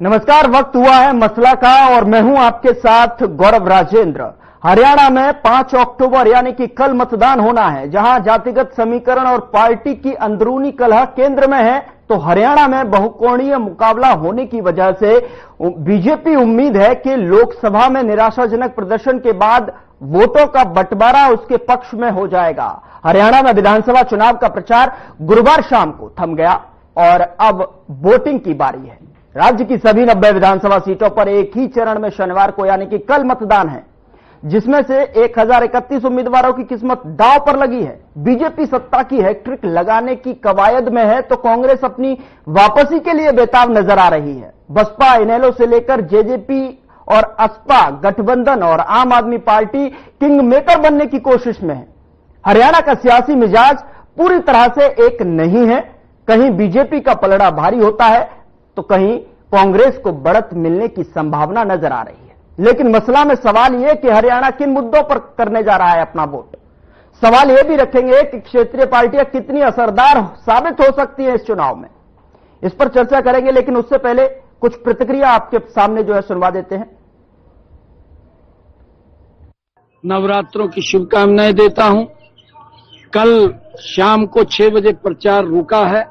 नमस्कार, वक्त हुआ है मसला का और मैं हूं आपके साथ गौरव राजेंद्र। हरियाणा में 5 अक्टूबर यानी कि कल मतदान होना है। जहां जातिगत समीकरण और पार्टी की अंदरूनी कलह केंद्र में है, तो हरियाणा में बहुकोणीय मुकाबला होने की वजह से बीजेपी उम्मीद है कि लोकसभा में निराशाजनक प्रदर्शन के बाद वोटों का बंटवारा उसके पक्ष में हो जाएगा। हरियाणा में विधानसभा चुनाव का प्रचार गुरुवार शाम को थम गया और अब वोटिंग की बारी है। राज्य की सभी 90 विधानसभा सीटों पर एक ही चरण में शनिवार को यानी कि कल मतदान है, जिसमें से 1031 उम्मीदवारों की किस्मत दांव पर लगी है। बीजेपी सत्ता की हैट्रिक लगाने की कवायद में है, तो कांग्रेस अपनी वापसी के लिए बेताब नजर आ रही है। बसपा, इनेलो से लेकर जेजेपी और असपा गठबंधन और आम आदमी पार्टी किंग मेकर बनने की कोशिश में है। हरियाणा का सियासी मिजाज पूरी तरह से एक नहीं है। कहीं बीजेपी का पलड़ा भारी होता है तो कहीं कांग्रेस को बढ़त मिलने की संभावना नजर आ रही है। लेकिन मसला में सवाल यह कि हरियाणा किन मुद्दों पर करने जा रहा है अपना वोट। सवाल यह भी रखेंगे कि क्षेत्रीय पार्टियां कितनी असरदार साबित हो सकती हैं इस चुनाव में। इस पर चर्चा करेंगे, लेकिन उससे पहले कुछ प्रतिक्रिया आपके सामने जो है सुनवा देते हैं। नवरात्रों की शुभकामनाएं देता हूं। कल शाम को 6 बजे प्रचार रुका है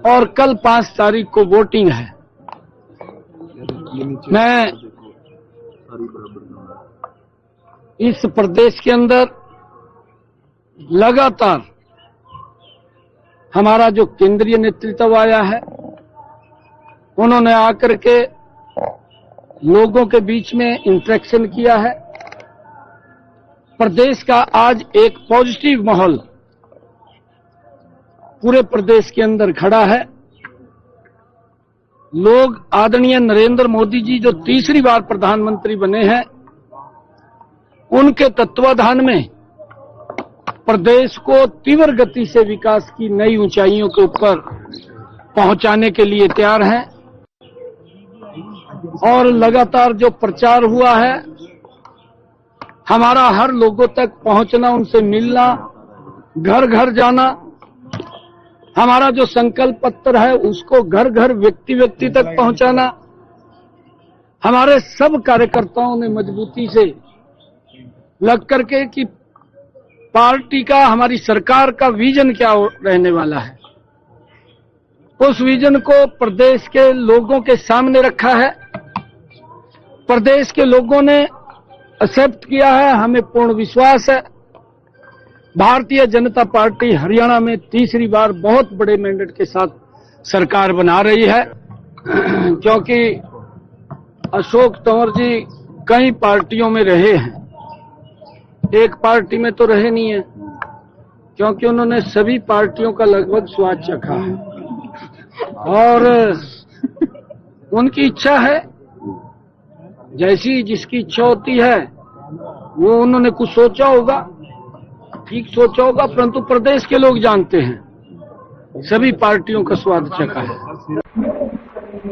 और कल 5 तारीख को वोटिंग है। मैं इस प्रदेश के अंदर लगातार हमारा जो केंद्रीय नेतृत्व आया है, उन्होंने आकर के लोगों के बीच में इंटरेक्शन किया है। प्रदेश का आज एक पॉजिटिव माहौल पूरे प्रदेश के अंदर खड़ा है। लोग आदरणीय नरेंद्र मोदी जी जो तीसरी बार प्रधानमंत्री बने हैं, उनके तत्वाधान में प्रदेश को तीव्र गति से विकास की नई ऊंचाइयों के ऊपर पहुंचाने के लिए तैयार हैं। और लगातार जो प्रचार हुआ है, हमारा हर लोगों तक पहुंचना, उनसे मिलना, घर घर जाना, हमारा जो संकल्प पत्र है उसको घर घर व्यक्ति व्यक्ति तक पहुंचाना, हमारे सब कार्यकर्ताओं ने मजबूती से लग करके कि पार्टी का, हमारी सरकार का विजन क्या रहने वाला है, उस विजन को प्रदेश के लोगों के सामने रखा है। प्रदेश के लोगों ने एक्सेप्ट किया है। हमें पूर्ण विश्वास है भारतीय जनता पार्टी हरियाणा में तीसरी बार बहुत बड़े मैंडेट के साथ सरकार बना रही है। क्योंकि अशोक तंवर जी कई पार्टियों में रहे हैं, एक पार्टी में तो रहे नहीं है, क्योंकि उन्होंने सभी पार्टियों का लगभग स्वाद चखा है। और उनकी इच्छा है, जैसी जिसकी इच्छा होती है वो उन्होंने कुछ सोचा होगा, ठीक सोचा होगा, परंतु प्रदेश के लोग जानते हैं सभी पार्टियों का स्वाद चखा है।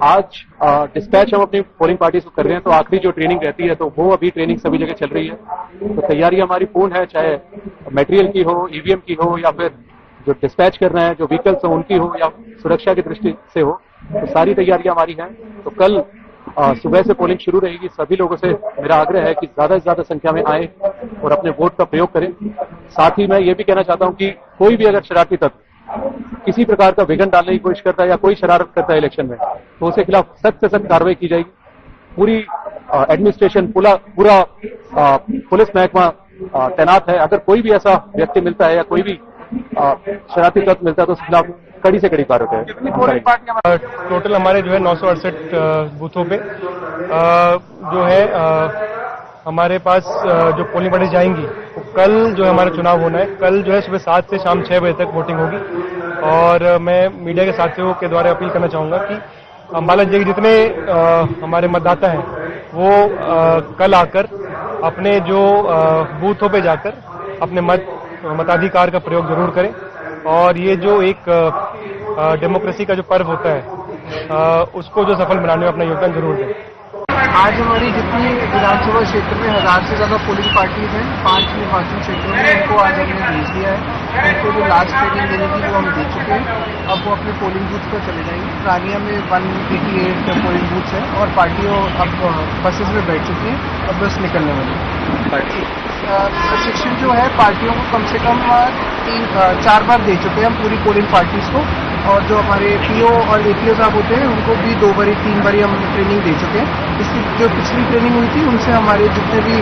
आज डिस्पैच हम अपनी पोलिंग पार्टीज को कर रहे हैं, तो आखिरी जो ट्रेनिंग रहती है तो वो अभी ट्रेनिंग सभी जगह चल रही है। तो तैयारी हमारी पूर्ण है, चाहे मटेरियल की हो, ईवीएम की हो, या फिर जो डिस्पैच कर रहे हैं जो व्हीकल्स हो उनकी हो, या सुरक्षा की दृष्टि से हो, तो सारी तैयारियां हमारी हैं। तो कल सुबह से पोलिंग शुरू रहेगी। सभी लोगों से मेरा आग्रह है कि ज्यादा से ज्यादा संख्या में आए और अपने वोट का प्रयोग करें। साथ ही मैं ये भी कहना चाहता हूं कि कोई भी अगर शरारती तत्व किसी प्रकार का विघन डालने की कोशिश करता है या कोई शरारत करता है इलेक्शन में, तो उसके खिलाफ सख्त से सख्त कार्रवाई की जाएगी। पूरी एडमिनिस्ट्रेशन, पूरा पुलिस महकमा तैनात है। अगर कोई भी ऐसा व्यक्ति मिलता है या कोई भी शरारती तत्व मिलता है तो उसके खिलाफ कड़ी से कड़ी कार्रवाई है। टोटल हमारे जो है 968 बूथों पे जो है हमारे पास जो पोलिंग पार्टी जाएंगी, तो कल जो है हमारा चुनाव होना है। कल जो है सुबह 7 से शाम 6 बजे तक वोटिंग होगी। और मैं मीडिया के साथियों के द्वारा अपील करना चाहूंगा कि अम्बाला जिले के जितने हमारे मतदाता हैं वो कल आकर अपने जो बूथों पे जाकर अपने मताधिकार का प्रयोग जरूर करें। और ये जो एक डेमोक्रेसी का जो पर्व होता है उसको जो सफल बनाने में अपना योगदान जरूर दें। आज हमारी जितनी विधानसभा क्षेत्र में 1000 से ज्यादा पोलिंग पार्टीज हैं, 5 निर्वाचन क्षेत्रों में उनको आज हमने भेज दिया है। उनको जो लास्ट ट्रेनिंग देनी थी वो हम दे चुके हैं। अब वो अपने पोलिंग बूथ पर चले जाएंगे। रानिया में 188 पोलिंग बूथ है और पार्टियों अब बसेस में बैठ चुकी हैं। अब बस निकलने वाली है। प्रशिक्षण जो है पार्टियों को कम से कम 4 बार दे चुके हैं हम पूरी पोलिंग पार्टीज को। और जो हमारे पीओ और एपीओ साहब होते हैं उनको भी 2 बारी 3 बारी हम ट्रेनिंग दे चुके हैं। इसकी जो पिछली ट्रेनिंग हुई थी उनसे हमारे जितने भी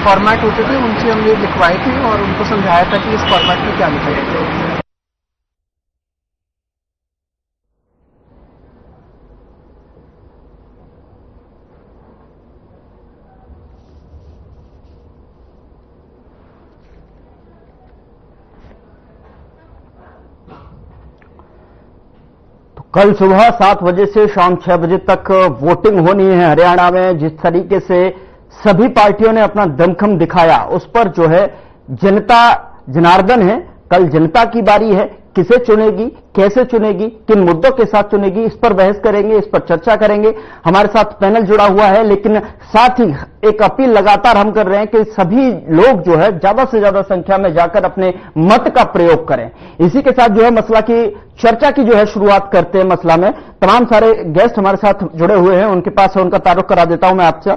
फॉर्मेट होते थे उनसे हमने लिखवाए थे और उनको समझाया था कि इस फॉर्मेट में क्या लिखा जाता है। कल सुबह 7 बजे से शाम 6 बजे तक वोटिंग होनी है हरियाणा में। जिस तरीके से सभी पार्टियों ने अपना दमखम दिखाया, उस पर जो है जनता जनार्दन है। कल जनता की बारी है, किसे चुनेगी, कैसे चुनेगी, किन मुद्दों के साथ चुनेगी, इस पर बहस करेंगे, इस पर चर्चा करेंगे। हमारे साथ पैनल जुड़ा हुआ है, लेकिन साथ ही एक अपील लगातार हम कर रहे हैं कि सभी लोग जो है ज्यादा से ज्यादा संख्या में जाकर अपने मत का प्रयोग करें। इसी के साथ जो है मसला की चर्चा की जो है शुरुआत करते हैं। मसला में तमाम सारे गेस्ट हमारे साथ जुड़े हुए हैं, उनके पास उनका तारुफ करा देता हूं मैं आपसे।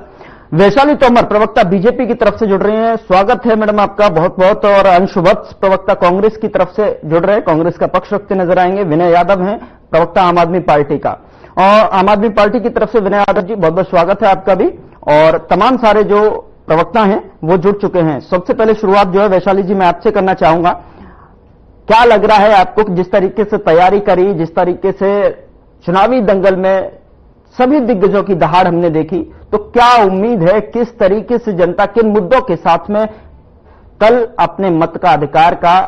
वैशाली तोमर प्रवक्ता बीजेपी की तरफ से जुड़ रही हैं, स्वागत है मैडम आपका बहुत बहुत। और अंशु वत्स प्रवक्ता कांग्रेस की तरफ से जुड़ रहे हैं, कांग्रेस का पक्ष रखते नजर आएंगे। विनय यादव हैं प्रवक्ता आम आदमी पार्टी का, और आम आदमी पार्टी की तरफ से विनय यादव जी बहुत बहुत स्वागत है आपका भी। और तमाम सारे जो प्रवक्ता हैं वो जुड़ चुके हैं। सबसे पहले शुरुआत जो है वैशाली जी मैं आपसे करना चाहूंगा, क्या लग रहा है आपको जिस तरीके से तैयारी करी, जिस तरीके से चुनावी दंगल में सभी दिग्गजों की दहाड़ हमने देखी, तो क्या उम्मीद है, किस तरीके से जनता किन मुद्दों के साथ में कल अपने मत का अधिकार का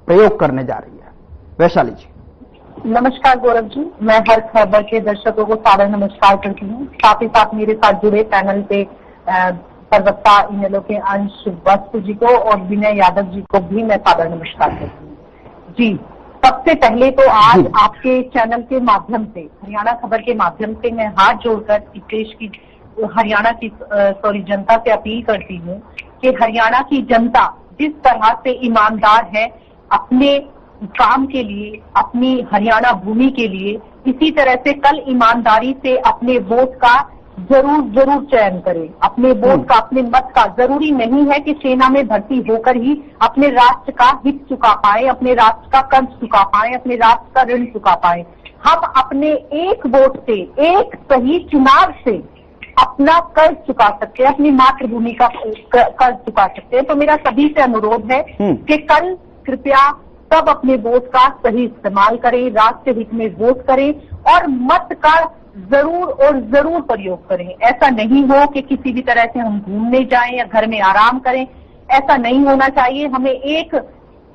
प्रयोग करने जा रही है? वैशाली जी। नमस्कार गौरव जी, मैं हर खबर के दर्शकों को सादर नमस्कार करती हूँ। साथ ही साथ मेरे साथ जुड़े पैनल पे प्रवक्ता इनेलो के अंश वत्स जी को और विनय यादव जी को भी मैं सादर नमस्कार करती हूँ। जी, सबसे पहले तो आज आपके चैनल के माध्यम से, हरियाणा खबर के माध्यम से मैं हाथ जोड़कर देश की हरियाणा की जनता से अपील करती हूँ कि हरियाणा की जनता जिस तरह से ईमानदार है अपने काम के लिए, अपनी हरियाणा भूमि के लिए, इसी तरह से कल ईमानदारी से अपने वोट का जरूर चयन करें। अपने वोट का, अपने मत का, जरूरी नहीं है कि सेना में भर्ती होकर ही अपने राष्ट्र का हित चुका पाए, अपने राष्ट्र का कर्ज चुका पाए, अपने राष्ट्र का ऋण चुका पाए। हम अपने एक वोट से, एक सही चुनाव से अपना कर्ज चुका सकते हैं, अपनी मातृभूमि का कर्ज चुका सकते हैं। तो मेरा सभी से अनुरोध है कि कल कृपया सब अपने वोट का सही इस्तेमाल करें, राष्ट्र हित में वोट करें और मत का जरूर प्रयोग करें। ऐसा नहीं हो कि किसी भी तरह से हम घूमने जाएं या घर में आराम करें, ऐसा नहीं होना चाहिए। हमें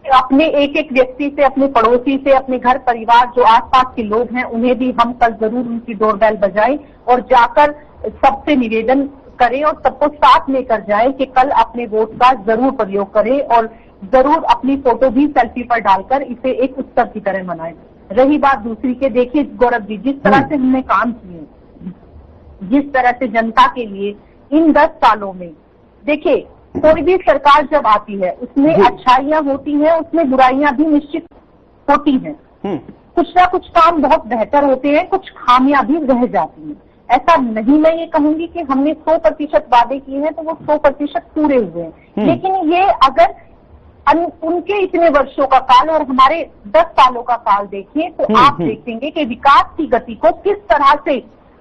अपने एक व्यक्ति से, अपने पड़ोसी से, अपने घर परिवार जो आसपास के लोग हैं उन्हें भी हम कल जरूर उनकी डोरबेल बजाएं और जाकर सबसे निवेदन करें और सबको साथ लेकर जाएं कि कल अपने वोट का जरूर प्रयोग करें और जरूर अपनी फोटो भी सेल्फी पर डालकर इसे एक उत्सव की तरह मनाएं। रही बात दूसरी के, देखिए गौरव जी, जिस तरह से हमने काम किए, जिस तरह से जनता के लिए इन 10 सालों में, देखिए कोई भी सरकार जब आती है उसमें अच्छाइयां होती हैं, उसमें बुराइयां भी निश्चित होती हैं। कुछ ना कुछ काम बहुत बेहतर होते हैं, कुछ खामियां भी रह जाती हैं। ऐसा नहीं मैं ये कहूंगी कि हमने 100% वादे किए हैं तो वो 100% पूरे हुए हैं, लेकिन ये अगर उनके इतने वर्षों का काल और हमारे 10 सालों का काल देखें तो आप देखेंगे कि विकास की गति को किस तरह से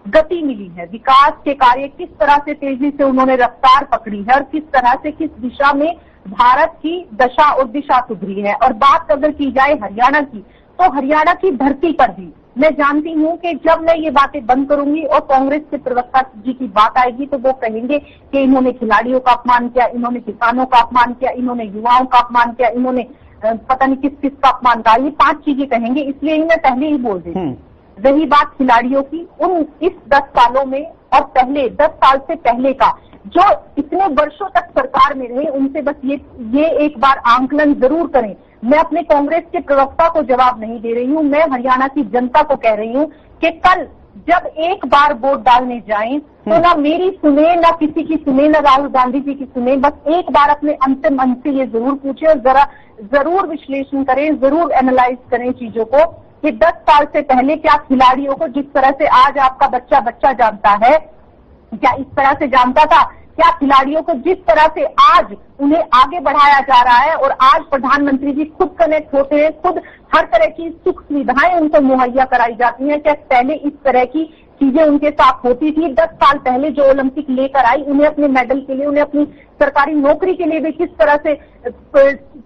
गति मिली है, विकास के कार्य किस तरह से तेजी से उन्होंने रफ्तार पकड़ी है और किस तरह से किस दिशा में भारत की दशा और दिशा सुधरी है। और बात अगर की जाए हरियाणा की, तो हरियाणा की धरती पर भी मैं जानती हूं कि जब मैं ये बातें बंद करूंगी और कांग्रेस के प्रवक्ता जी की बात आएगी तो वो कहेंगे कि इन्होंने खिलाड़ियों का अपमान किया, इन्होंने किसानों का अपमान किया, इन्होंने युवाओं का अपमान किया, इन्होंने पता नहीं किस किस का अपमान किया। ये 5 चीजें कहेंगे, इसलिए मैं पहले ही बोल देती हूँ। रही बात खिलाड़ियों की, इस 10 सालों में और पहले 10 साल से पहले का जो इतने वर्षों तक सरकार में रहे, उनसे बस ये एक बार आंकलन जरूर करें। मैं अपने कांग्रेस के प्रवक्ता को जवाब नहीं दे रही हूँ, मैं हरियाणा की जनता को कह रही हूँ कि कल जब एक बार वोट डालने जाएं तो ना मेरी सुने, ना किसी की सुने, ना राहुल गांधी जी की सुने, बस एक बार अपने अंतिम मन से ये जरूर पूछे और जरूर विश्लेषण करें, जरूर एनालाइज करें चीजों को कि 10 साल से पहले क्या खिलाड़ियों को जिस तरह से आज आपका बच्चा जानता है, क्या इस तरह से जानता था? क्या खिलाड़ियों को जिस तरह से आज उन्हें आगे बढ़ाया जा रहा है और आज प्रधानमंत्री जी खुद कनेक्ट होते हैं, खुद हर तरह की सुख सुविधाएं उनको मुहैया कराई जाती हैं, क्या पहले इस तरह की चीजें उनके साथ होती थी? 10 साल पहले जो ओलंपिक लेकर आई, उन्हें अपने मेडल के लिए, उन्हें अपनी सरकारी नौकरी के लिए भी किस तरह से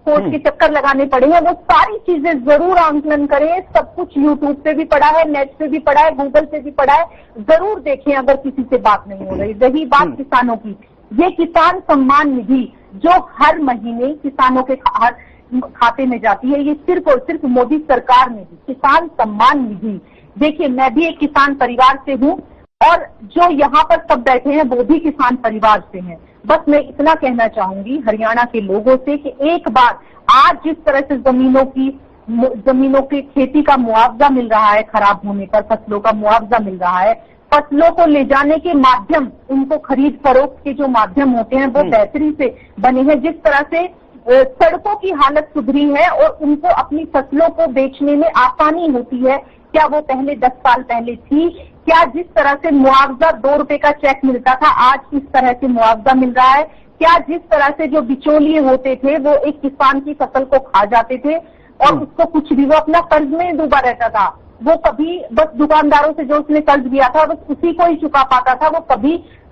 कोर्ट के चक्कर लगाने पड़े हैं, वो सारी चीजें जरूर आंकलन करें। सब कुछ यूट्यूब पे भी पड़ा है, नेट पे भी पड़ा है, गूगल पे भी पड़ा है, जरूर देखें अगर किसी से बात नहीं हो रही। रही बात किसानों की, ये किसान सम्मान निधि जो हर महीने किसानों के खाते में जाती है, ये सिर्फ और सिर्फ मोदी सरकार ने दी, किसान सम्मान निधि। देखिए, मैं भी एक किसान परिवार से हूँ और जो यहाँ पर सब बैठे हैं वो भी किसान परिवार से हैं। बस मैं इतना कहना चाहूंगी हरियाणा के लोगों से कि एक बार आज जिस तरह से जमीनों की खेती का मुआवजा मिल रहा है, खराब होने पर फसलों का मुआवजा मिल रहा है, फसलों को ले जाने के माध्यम, उनको खरीद फरोख्त के जो माध्यम होते हैं वो बेहतरी से बने हैं, जिस तरह से सड़कों की हालत सुधरी है और उनको अपनी फसलों को बेचने में आसानी होती है, क्या वो पहले 10 साल पहले थी? क्या जिस तरह से मुआवजा 2 रुपए का चेक मिलता था, आज इस तरह से मुआवजा मिल रहा है? क्या जिस तरह से जो बिचौलिए होते थे वो एक किसान की फसल को खा जाते थे और उसको कुछ भी, वो अपना कर्ज में डूबा रहता था, वो कभी बस दुकानदारों से जो उसने कर्ज लिया था बस उसी को ही चुका पाता था, वो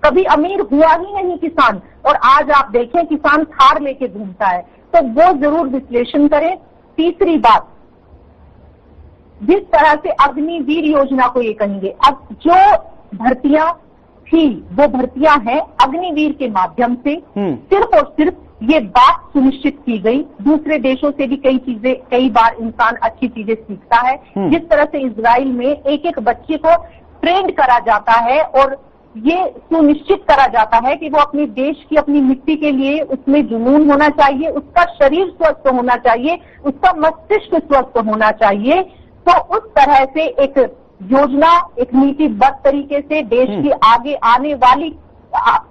कभी अमीर हुआ ही नहीं किसान। और आज आप देखें किसान थार लेके घूमता है, तो वो जरूर विश्लेषण करें। तीसरी बात, जिस तरह से अग्निवीर योजना को ये कहेंगे, अब जो भर्तियां थी वो भर्तियां हैं अग्निवीर के माध्यम से, सिर्फ और सिर्फ ये बात सुनिश्चित की गई। दूसरे देशों से भी कई बार इंसान अच्छी चीजें सीखता है। जिस तरह से इजराइल में एक बच्चे को ट्रेंड करा जाता है और ये सुनिश्चित करा जाता है कि वो अपने देश की, अपनी मिट्टी के लिए उसमें जुनून होना चाहिए, उसका शरीर स्वस्थ होना चाहिए, उसका मस्तिष्क स्वस्थ होना चाहिए। तो उस तरह से एक योजना, एक नीतिबद्ध तरीके से देश की आगे आने वाली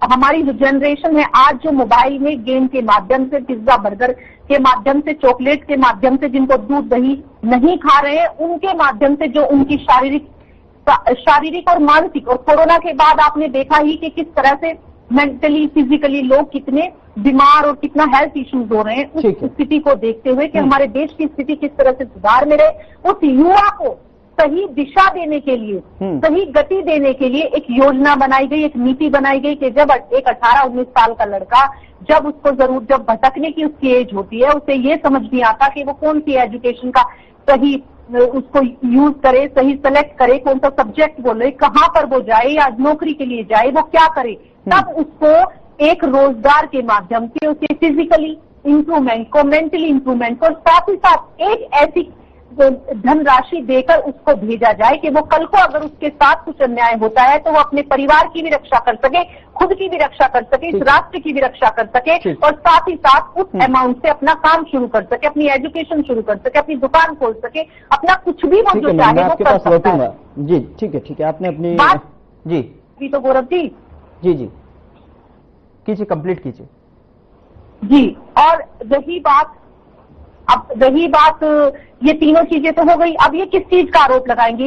हमारी जो जनरेशन है आज, जो मोबाइल में गेम के माध्यम से, पिज्जा बर्गर के माध्यम से, चॉकलेट के माध्यम से, जिनको दूध दही नहीं खा रहे हैं, उनके माध्यम से जो उनकी शारीरिक और मानसिक, और कोरोना के बाद आपने देखा ही कि किस तरह से मेंटली, फिजिकली लोग कितने बीमार और कितना हेल्थ इश्यूज हो रहे हैं, उस स्थिति को देखते हुए कि हमारे देश की स्थिति किस तरह से सुधार में रहे, उस युवा को सही दिशा देने के लिए, सही गति देने के लिए एक योजना बनाई गई, एक नीति बनाई गई कि जब एक 18-19 साल का लड़का, जब भटकने की उसकी एज होती है, उसे ये समझ नहीं आता कि वो कौन सी एजुकेशन का सही उसको यूज करे, सही सेलेक्ट करे, कौन सा सब्जेक्ट बोले, कहाँ पर वो जाए या नौकरी के लिए जाए, वो क्या करे, तब उसको एक रोजगार के माध्यम से उसे फिजिकली इंप्रूवमेंट को, मेंटली इंप्रूवमेंट को, साथ ही साथ एक ऐसी धनराशि देकर उसको भेजा जाए कि वो कल को अगर उसके साथ कुछ अन्याय होता है तो वो अपने परिवार की भी रक्षा कर सके, खुद की भी रक्षा कर सके, इस राष्ट्र की भी रक्षा कर सके, और साथ ही साथ उस अमाउंट से अपना काम शुरू कर सके, अपनी एजुकेशन शुरू कर सके, अपनी दुकान खोल सके, अपना कुछ भी वो जो चाहे वो कर सकता है। जी ठीक है, आपने अपनी बात जी तो गौरव जी जी कीजिए, कंप्लीट कीजिए जी। और रही बात ये तीनों चीजें तो हो गई, अब ये किस चीज का आरोप लगाएंगे?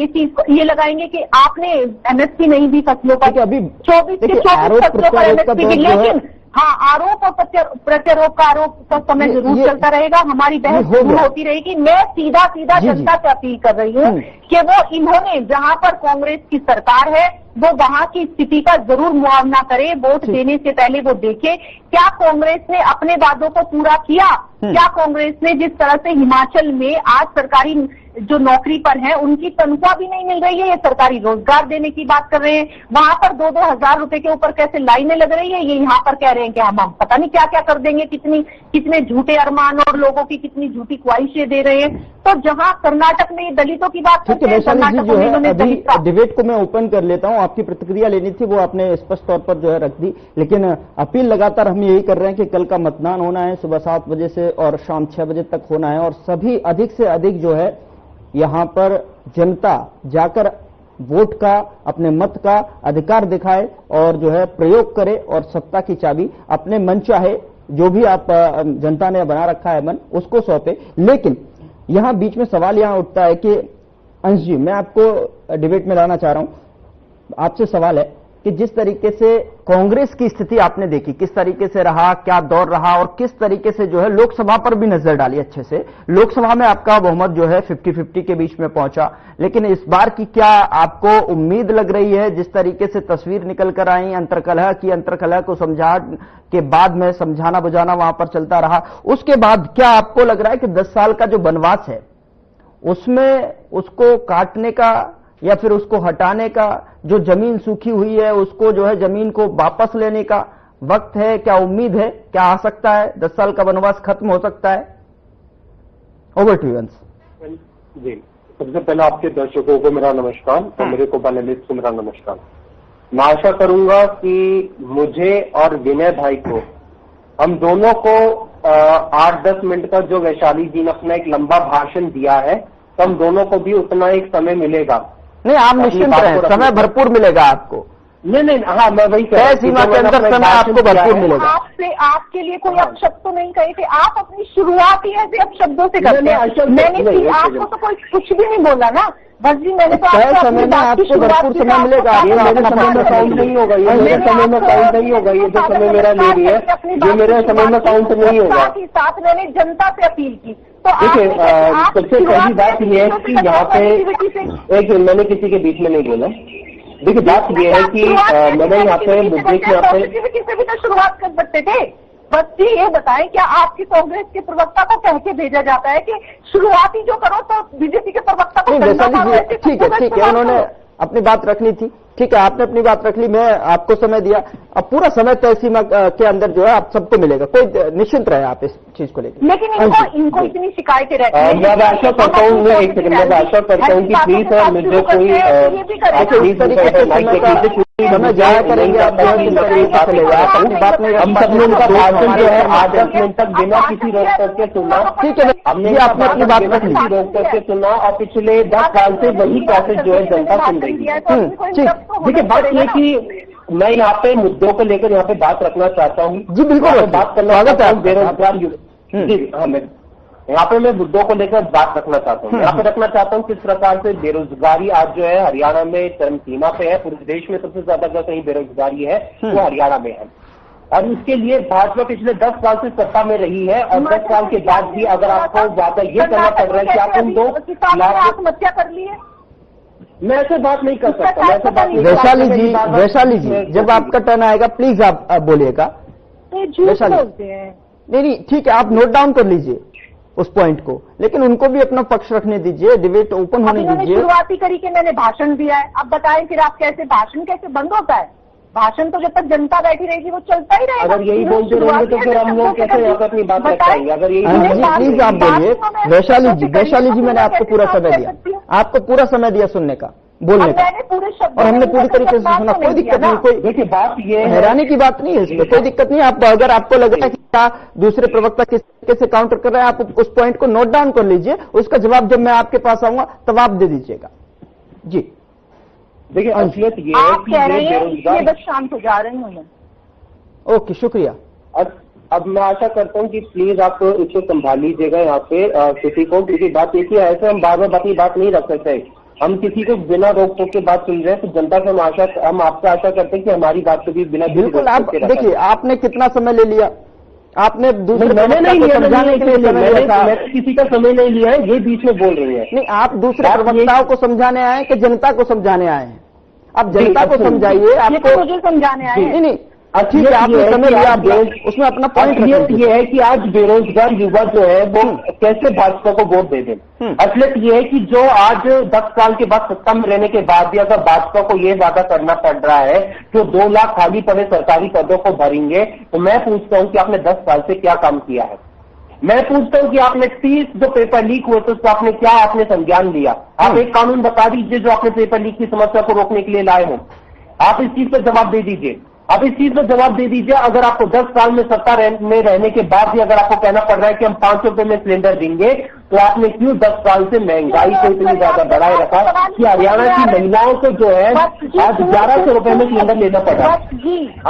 ये लगाएंगे कि आपने एमएसपी नहीं दी फसलों का, अभी 24 के 24 फसलों पर एमएसपी दी, लेकिन हाँ, आरोप और प्रत्यारोप का आरोप का समय जरूर चलता रहेगा, हमारी बहस जरूर होती रहेगी। मैं सीधा जनता से अपील कर रही हूँ कि वो इन्होंने, जहाँ पर कांग्रेस की सरकार है, वो वहाँ की स्थिति का जरूर मुआवजा करे। वोट देने से पहले वो देखे क्या कांग्रेस ने अपने वादों को पूरा किया, क्या कांग्रेस ने जिस तरह से हिमाचल में आज सरकारी जो नौकरी पर है उनकी तनख्वाह भी नहीं मिल रही है, ये सरकारी रोजगार देने की बात कर रहे हैं, वहां पर 2-2 हजार रुपए के ऊपर कैसे लाइनें लग रही है, ये यहाँ पर कह रहे हैं कि हम पता नहीं क्या क्या कर देंगे, कितने झूठे अरमान और लोगों की कितनी झूठी ख्वाहिशें दे रहे हैं। तो जहां कर्नाटक में दलितों की बात करते हैं, कर्नाटक में इन्होंने डिबेट को मैं ओपन कर लेता हूं, आपकी प्रतिक्रिया लेनी थी, वो आपने स्पष्ट तौर पर जो है रख दी, लेकिन अपील लगातार हम यही कर रहे हैं कि कल का मतदान होना है, सुबह 7 बजे से और शाम 6 बजे तक होना है, और सभी अधिक से अधिक जो है यहाँ पर जनता जाकर वोट का, अपने मत का अधिकार दिखाए और जो है प्रयोग करे और सत्ता की चाबी अपने मन चाहे जो भी आप जनता ने बना रखा है मन उसको सौंपे। लेकिन यहां बीच में सवाल यहां उठता है कि अंश जी, मैं आपको डिबेट में लाना चाह रहा हूं। आपसे सवाल है कि जिस तरीके से कांग्रेस की स्थिति आपने देखी, किस तरीके से रहा, क्या दौर रहा और किस तरीके से जो है लोकसभा पर भी नजर डाली अच्छे से। लोकसभा में आपका बहुमत जो है 50-50 के बीच में पहुंचा, लेकिन इस बार की क्या आपको उम्मीद लग रही है? जिस तरीके से तस्वीर निकल कर आई अंतर्कलह को समझा के बाद में समझाना बुझाना वहां पर चलता रहा, उसके बाद क्या आपको लग रहा है कि 10 साल का जो वनवास है उसमें उसको काटने का या फिर उसको हटाने का, जो जमीन सूखी हुई है उसको जो है जमीन को वापस लेने का वक्त है? क्या उम्मीद है, क्या आ सकता है? 10 साल का वनवास खत्म हो सकता है? Over to you. जी, सबसे पहले आपके दर्शकों को मेरा नमस्कार और मेरे को पैनलिस्ट को मेरा नमस्कार। मैं आशा करूंगा कि मुझे और विनय भाई को, हम दोनों को 8-10 मिनट का जो वैशाली जी ने अपना एक लंबा भाषण दिया है, तो हम दोनों को भी उतना एक समय मिलेगा। नहीं, आप निश्चिंत रहें, समय भरपूर मिलेगा आपको। नहीं, हाँ, मैं वही तय सीमा के अंदर समय आपको भरपूर मिलेगा। आपसे आपके लिए कोई अपशब्द तो नहीं कहे थे, आप अपनी शुरुआत ही ऐसे अपशब्दों से करते हैं। मैंने आपको तो कोई कुछ भी नहीं बोला ना, बस जी मैंने तो तय समय में आपको भरपूर समय मिलेगा। ये मेरे समय में काउंट नहीं होगा, ये मेरे समय में काउंट नहीं होगा, ये जो समय मेरा ले रही है ये मेरे समय में काउंट नहीं होगा। साथ ही साथ मैंने जनता से अपील की। तो देखिए, सबसे पहली बात ये है कि यहाँ पे एक मैंने किसी के बीच में नहीं बोला। देखिए, बात ये है कि मैंने यहाँ पे मुद्दे के यहाँ पे किसी भी तो शुरुआत कर सकते थे। बस जी ये बताएं, क्या आपकी कांग्रेस के प्रवक्ता को कह के भेजा जाता है कि शुरुआती जो करो तो बीजेपी के प्रवक्ता को? ठीक है, उन्होंने अपनी बात रख ली थी, ठीक है, आपने अपनी बात रख ली, मैं आपको समय दिया। अब पूरा समय तय सीमा के अंदर जो है आप सबको मिलेगा, कोई निश्चिंत रहे आप इस चीज को लेकर। लेकिन इनको इतनी शिकायतें रहती है। मैं आशा करता हूँ, मैं एक सेकंड में आशा करता हूँ कि प्लीज है मुझे कोई इस तरीके से समय जाया करेंगे, आप चलेगा, अपनी बात नहीं। हम सबने उनका भाषण जो है 8-10 मिनट तक बिना किसी रोक करके सुना। ठीक है, हमने आपने अपनी बात रख ली, रोक करके सुना और पिछले 10 साल से वही कैसेट जो है जनता सुन रही है। देखिए, बात ये कि मैं यहाँ पे मुद्दों को लेकर यहाँ पे बात रखना चाहता हूँ। जी बिल्कुल, बात करना चाहता हूँ बेरोजगार जी। हाँ, मैं यहाँ पे मैं मुद्दों को लेकर बात रखना चाहता हूँ। यहाँ पे रखना चाहता हूँ किस प्रकार से बेरोजगारी आज जो है हरियाणा में चरम सीमा पे है। पूरे देश में सबसे ज्यादा अगर कहीं बेरोजगारी है वो हरियाणा में है। और इसके लिए भाजपा पिछले 10 साल से सत्ता में रही है और 10 साल के बाद भी अगर आपको वादा ये करना पड़ रहा है कि आप उन 2 लाख आत्महत्या कर ली है, मैं ऐसे बात नहीं कर सकता। मैं ऐसे बात नहीं। वैशाली जी, जब आपका टर्न आएगा प्लीज आप बोलिएगा। नहीं, ठीक है, आप नोट डाउन कर लीजिए उस पॉइंट को, लेकिन उनको भी अपना पक्ष रखने दीजिए, डिबेट ओपन होने दीजिए। शुरुआती करी के मैंने भाषण दिया है, अब बताएं फिर आप कैसे भाषण कैसे बंद होता है? भाषण तो जब तक जनता बैठी रहेगी वो चलता ही रहेगा। अगर यही बोलते रहेंगे तो फिर हम लोग कैसे यहाँ पर अपनी बात रखेंगे? अगर यही प्लीज आप बोलिए। वैशाली जी, मैंने आपको पूरा समय दिया, आपको पूरा समय दिया सुनने का, बोलने का, और हमने पूरी तरीके से सुना। कोई दिक्कत नहीं, कोई देखिए बात ये हैरानी की बात नहीं है, इसमें कोई दिक्कत नहीं। आप अगर आपको लग रहा है कि क्या दूसरे प्रवक्ता किस तरीके से काउंटर कर रहे हैं, आप उस पॉइंट को नोट डाउन कर लीजिए, उसका जवाब जब मैं आपके पास आऊंगा तब आप दे दीजिएगा। जी देखिए, असलियत ये है कि ये बस शांत हो जा रहे हैं। ओके, शुक्रिया। अब मैं आशा करता हूँ कि प्लीज आप इसे संभाल लीजिएगा यहाँ पे किसी को, क्योंकि बात एक ही है, ऐसे हम बार बार अपनी बात नहीं रख सकते। हम किसी को बिना रोक टोक के बात सुन रहे हैं, तो जनता से हम आपसे आशा करते हैं कि हमारी बात को भी बिना बिल्कुल। आप देखिए, आपने कितना समय ले लिया, आपने दूसरे मैंने नहीं लिया, मैंने किसी का समय नहीं लिया है, ये बीच में बोल रही है। नहीं, आप दूसरे प्रवक्ताओं को समझाने आए हैं कि जनता को समझाने आए हैं? आप जनता को समझाइए, आपको मुझे समझाने आए हैं। नहीं, ठीक है, आपने समय लिया, उसमें अपना पॉइंट ये है कि आज बेरोजगार युवा जो है वो कैसे भाजपा को वोट दे दें। असलियत ये है कि जो आज 10 साल के बाद सत्ता में रहने के बाद भी अगर भाजपा को ये वादा करना पड़ रहा है कि 2 लाख खाली पड़े सरकारी पदों को भरेंगे, तो मैं पूछता हूं कि आपने 10 साल से क्या काम किया है? मैं पूछता हूं कि आपने 30 जो पेपर लीक हुए तो उसका आपने क्या आपने संज्ञान लिया? आप एक कानून बता दीजिए जो आपने पेपर लीक की समस्या को रोकने के लिए लाए हो। आप इस चीज पर जवाब दे दीजिए। अब इस चीज पर जवाब दे दीजिए, अगर आपको 10 साल में सत्ता में रहने के बाद भी अगर आपको कहना पड़ रहा है कि हम 500 रुपए में सिलेंडर देंगे, तो आपने क्यों 10 साल से महंगाई को इतनी ज्यादा बढ़ाए रखा कि हरियाणा की महिलाओं को जो है आज 1100 रुपए में सिलेंडर लेना पड़ा।